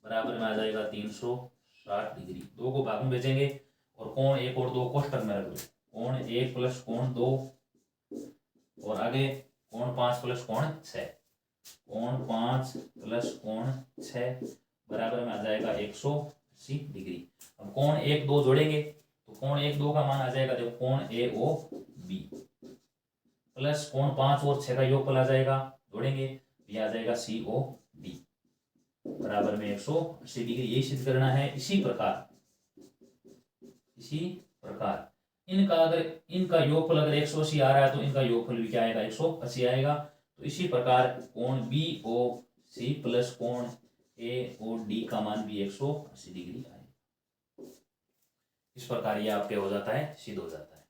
बराबर में आ जाएगा 360 डिग्री। 2 को भाग में भेजेंगे और कोण 1 और 2 कोष्टक में रख दो। कोण 1 प्लस कोण 2 और आगे कोण 5 प्लस कोण 6, कोण 5 प्लस कोण 6 बराबर में आ जाएगा 180 डिग्री। अब कोण 1 2 जोड़ेंगे, तो कोण 1 2 का मान आ जाएगा, देखो कोण AOB प्लस कोण 5 और 6 का योगफल आ जाएगा, जोड़ेंगे ये आ जाएगा COD बराबर में 180 डिग्री। ये सिद्ध करना है। इसी प्रकार इनका योगफल अगर 180 आ रहा है, तो इनका योगफल भी क्या आएगा, 180 आएगा। तो इसी प्रकार कोण BOC प्लस कोण AOD का मान भी 180 डिग्री आएगा। इस प्रकार ये आपके हो जाता है, सिद्ध हो जाता है।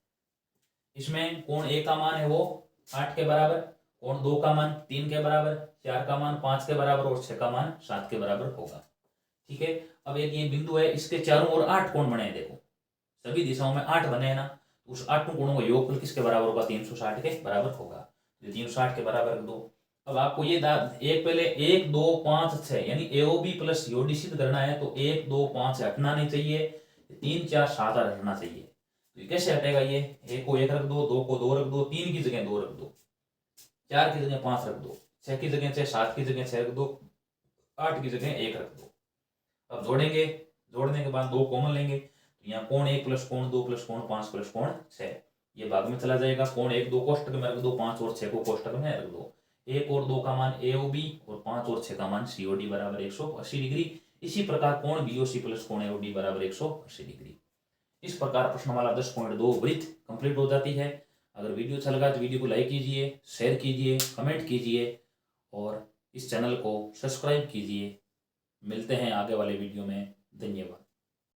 इसमें कोण A का मान है वो 8 के बराबर, कोण 2 का मान 3 के बराबर, 4 का मान 5 के बराबर और 6 का मान 7 के बराबर होगा। ठीक है। अब एक ये बिंदु है, इसके चारों ओर 8 कोण बने हैं। देखो सभी दिशाओं में 8 बने हैं ना, तो उस 8 कोणों का योगफल किसके बराबर होगा, 360 के बराबर होगा। तो 360 के बराबर रख दो। अब आपको ये एक पहले 1 2 5 6 यानी AOB प्लस COD सिद्ध करना है, तो 1 2 5 हटना नहीं चाहिए, 3 4 7 हटना चाहिए। तो कैसे हटेगा, ये 1 को 1 रख दो, 2 को 2 रख दो, 3 की जगह 2 रख दो, 4 की जगह 5 रख दो, 6 की जगह 6, 7 की जगह 6 रख दो, 8 की जगह 1 रख दो। अब जोड़ेंगे, जोड़ने के बाद 2 कॉमन लेंगे, तो यहाँ कोण 1 प्लस कोण 2 प्लस कोण 5 प्लस कोण 6 ये भाग में चला जाएगा। कोण 1 2 कोष्टक में रख दो, 5 और 6 को कोष्टक में रख दो। 1 और 2 का मान AOB और 5 और 6 का मान COD बराबर 180 डिग्री। इसी प्रकार कोण BOC प्लस कोण AOD बराबर 180 डिग्री। इस प्रकार प्रश्नमाला 10.2 वृत्त कंप्लीट हो जाती है। अगर वीडियो अच्छा लगा तो वीडियो को लाइक कीजिए, शेयर कीजिए, कमेंट कीजिए और इस चैनल को सब्सक्राइब कीजिए। मिलते हैं आगे वाले वीडियो में। धन्यवाद।